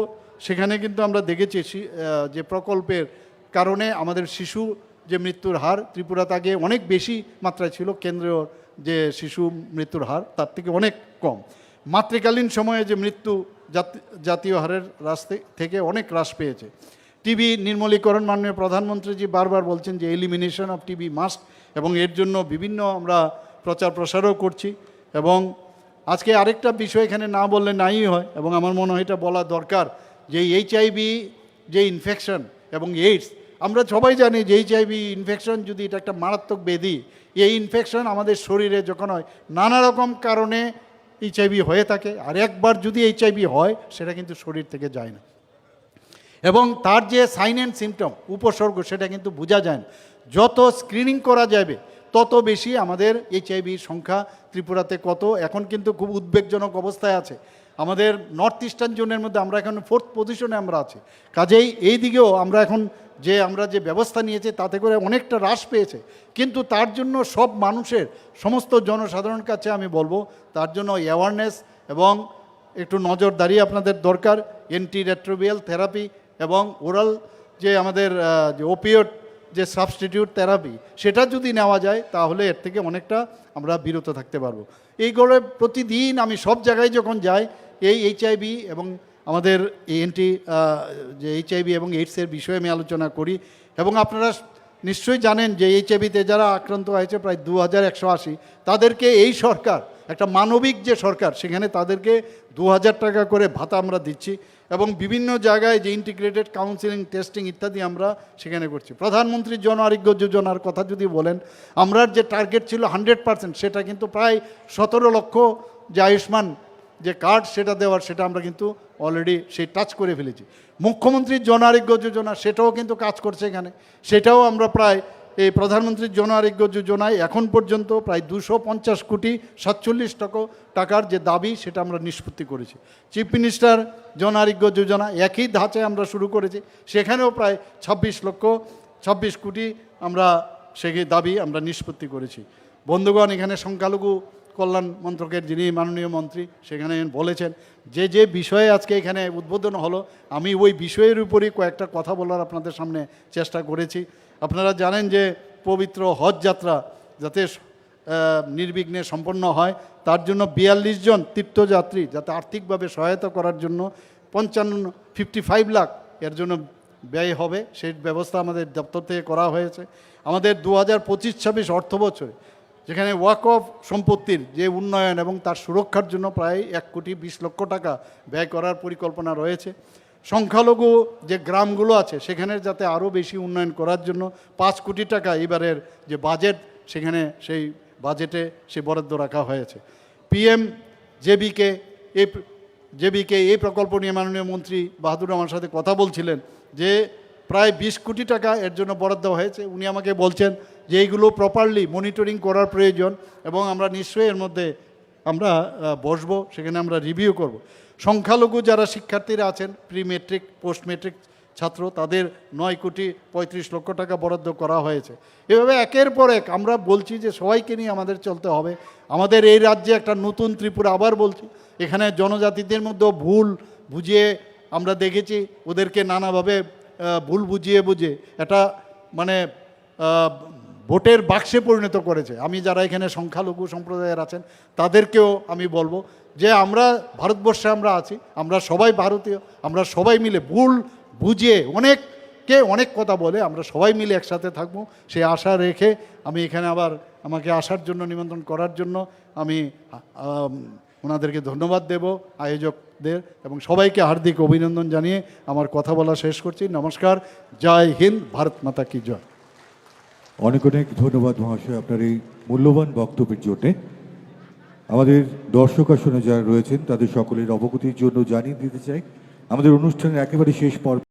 Speaker 1: সেখানে কিন্তু আমরা দেখেছি যে প্রকল্পের কারণে আমাদের শিশু যে মৃত্যুর হার ত্রিপুরাতে আগে অনেক বেশি মাত্রায় ছিল, কেন্দ্রীয় যে শিশু মৃত্যুর হার তার থেকে অনেক কম। মাতৃকালীন সময়ে যে মৃত্যু জাতীয় হারের থেকে অনেক হ্রাস পেয়েছে। টিবি নির্মূলীকরণ, মাননীয় প্রধানমন্ত্রীজি বারবার বলছেন যে এলিমিনেশন অফ টিবি মাস্ট, এবং এর জন্য বিভিন্ন আমরা প্রচার প্রসারও করছি। এবং আজকে আরেকটা বিষয় এখানে না বললে নাই হয়, এবং আমার মনে হয় এটা বলা দরকার, যে এইচআইভি যে ইনফেকশন এবং এইডস, আমরা সবাই জানি যে এইচআইভি ইনফেকশন যদি এটা একটা মারাত্মক ব্যাধি, এই ইনফেকশন আমাদের শরীরে যখন হয় নানা রকম কারণে এইচআইভি হয়ে থাকে, আর একবার যদি এইচআইভি হয় সেটা কিন্তু শরীর থেকে যায় না, এবং তার যে সাইন অ্যান্ড সিমটম উপসর্গ সেটা কিন্তু বোঝা যায় না। যত স্ক্রিনিং করা যাবে তত বেশি আমাদের এইচআইভির সংখ্যা ত্রিপুরাতে কত এখন কিন্তু খুব উদ্বেগজনক অবস্থায় আছে। আমাদের নর্থ ইস্টার্ন জোনের মধ্যে আমরা এখন 4th পজিশনে আমরা আছি। কাজেই এই দিকেও আমরা এখন আমরা যে ব্যবস্থা নিয়েছি তাতে করে অনেকটা হ্রাস পেয়েছে, কিন্তু তার জন্য সব মানুষের সমস্ত জনসাধারণের কাছে আমি বলবো তার জন্য অ্যাওয়ারনেস এবং একটু নজরদারি আপনাদের দরকার। অ্যান্টি রেট্রোভিয়াল থেরাপি এবং ওরাল যে আমাদের যে ওপিওড যে সাবস্টিটিউট থেরাপি সেটা যদি নেওয়া যায় তাহলে এর থেকে অনেকটা আমরা বিরত থাকতে পারবো। এইগুলো প্রতিদিন আমি সব জায়গায় যখন যাই এই এইচআইভি এবং আমাদের যে এইচআইভি এবং এইডসের বিষয়ে আমি আলোচনা করি। এবং আপনারা নিশ্চয়ই জানেন যে এইচআইভিতে যারা আক্রান্ত হয়েছে প্রায় 2180, তাদেরকে এই সরকার একটা মানবিক যে সরকার সেখানে তাদেরকে 2000 টাকা করে ভাতা আমরা দিচ্ছি, এবং বিভিন্ন জায়গায় যে ইন্টিগ্রেটেড কাউন্সিলিং টেস্টিং ইত্যাদি আমরা সেখানে করছি। প্রধানমন্ত্রী জন আরোগ্য যোজনার কথা যদি বলেন, আমরা যে টার্গেট ছিল 100%, সেটা কিন্তু প্রায় 17 লক্ষ যে আয়ুষ্মান যে কার্ড সেটা দেওয়ার সেটা আমরা কিন্তু অলরেডি সেই টাচ করে ফেলেছি। মুখ্যমন্ত্রীর জন আরোগ্য যোজনা সেটাও কিন্তু কাজ করছে এখানে, সেটাও আমরা প্রায় এই প্রধানমন্ত্রীর জন আরোগ্য যোজনায় এখন পর্যন্ত প্রায় 250 কোটি 47 টাকার যে দাবি সেটা আমরা নিষ্পত্তি করেছি। চিফ মিনিস্টার জন আরোগ্য যোজনা একই ধাঁচে আমরা শুরু করেছি, সেখানেও প্রায় 26 কোটি আমরা সেই দাবি আমরা নিষ্পত্তি করেছি। বন্ধুগণ, এখানে সংখ্যালঘু কল্যাণ মন্ত্রকের যিনি মাননীয় মন্ত্রী সেখানে বলেছেন যে বিষয়ে আজকে এখানে উদ্বোধন হলো, আমি ওই বিষয়ের উপরই কয়েকটা কথা বলার আপনাদের সামনে চেষ্টা করেছি। আপনারা জানেন যে পবিত্র হজ যাত্রা যাতে নির্বিঘ্নে সম্পন্ন হয় তার জন্য 42 জন তীর্থযাত্রী যাতে আর্থিকভাবে সহায়তা করার জন্য 55 লাখ এর জন্য ব্যয় হবে, সেই ব্যবস্থা আমাদের দপ্তর থেকে করা হয়েছে। আমাদের 2025-26 অর্থ বছরে যেখানে ওয়াকফ সম্পত্তির যে উন্নয়ন এবং তার সুরক্ষার জন্য প্রায় 1,20 লক্ষ টাকা ব্যয় করার পরিকল্পনা রয়েছে। সংখ্যালঘু যে গ্রামগুলো আছে সেখানে যাতে আরও বেশি উন্নয়ন করার জন্য 5 কোটি টাকা এবারের যে বাজেট সেখানে সেই বাজেটে সে বরাদ্দ রাখা হয়েছে। PM জেবিকে এই প্রকল্প নিয়ে মাননীয় মন্ত্রী বাহাদুর আমার সাথে কথা বলছিলেন যে প্রায় 20 কোটি টাকা এর জন্য বরাদ্দ হয়েছে। উনি আমাকে বলছেন যে এইগুলো প্রপারলি মনিটরিং করার প্রয়োজন এবং আমরা নিশ্চয়ই এর মধ্যে আমরা বসবো, সেখানে আমরা রিভিউ করব। সংখ্যালঘু যারা শিক্ষার্থীরা আছেন প্রি মেট্রিক পোস্ট মেট্রিক ছাত্র তাদের 9,35 লক্ষ টাকা বরাদ্দ করা হয়েছে। এভাবে একের পর এক আমরা বলছি যে সবাইকে নিয়ে আমাদের চলতে হবে। আমাদের এই রাজ্যে একটা নতুন ত্রিপুরা, আবার বলছি, এখানে জনজাতিদের মধ্যেও ভুল বুঝিয়ে আমরা দেখেছি, ওদেরকে নানাভাবে ভুল বুঝিয়ে এটা মানে ভোটের বাক্সে পরিণত করেছে। আমি যারা এখানে সংখ্যালঘু সম্প্রদায়ের আছেন তাদেরকেও আমি বলবো যে আমরা ভারতবর্ষে আমরা আছি, আমরা সবাই ভারতীয়, আমরা সবাই মিলে ভুল বুঝিয়ে অনেক কথা বলে আমরা সবাই মিলে একসাথে থাকবো সেই আশা রেখে আমি এখানে আবার আমাকে আসার জন্য নিমন্ত্রণ করার জন্য আমি ওনাদেরকে ধন্যবাদ দেব, আয়োজকদের, এবং সবাইকে হার্দিক অভিনন্দন জানিয়ে আমার কথা বলা শেষ করছি। নমস্কার, জয় হিন্দ, ভারত মাতা কি জয়।
Speaker 2: অনেক অনেক ধন্যবাদ মহাশয় আপনার এই মূল্যবান বক্তব্যের জন্য। আমাদের দর্শক আসনে যারা রয়েছেন তাদের সকলের অবগতির জন্য জানিয়ে দিতে চাই আমাদের অনুষ্ঠানের একেবারে শেষ পর্ব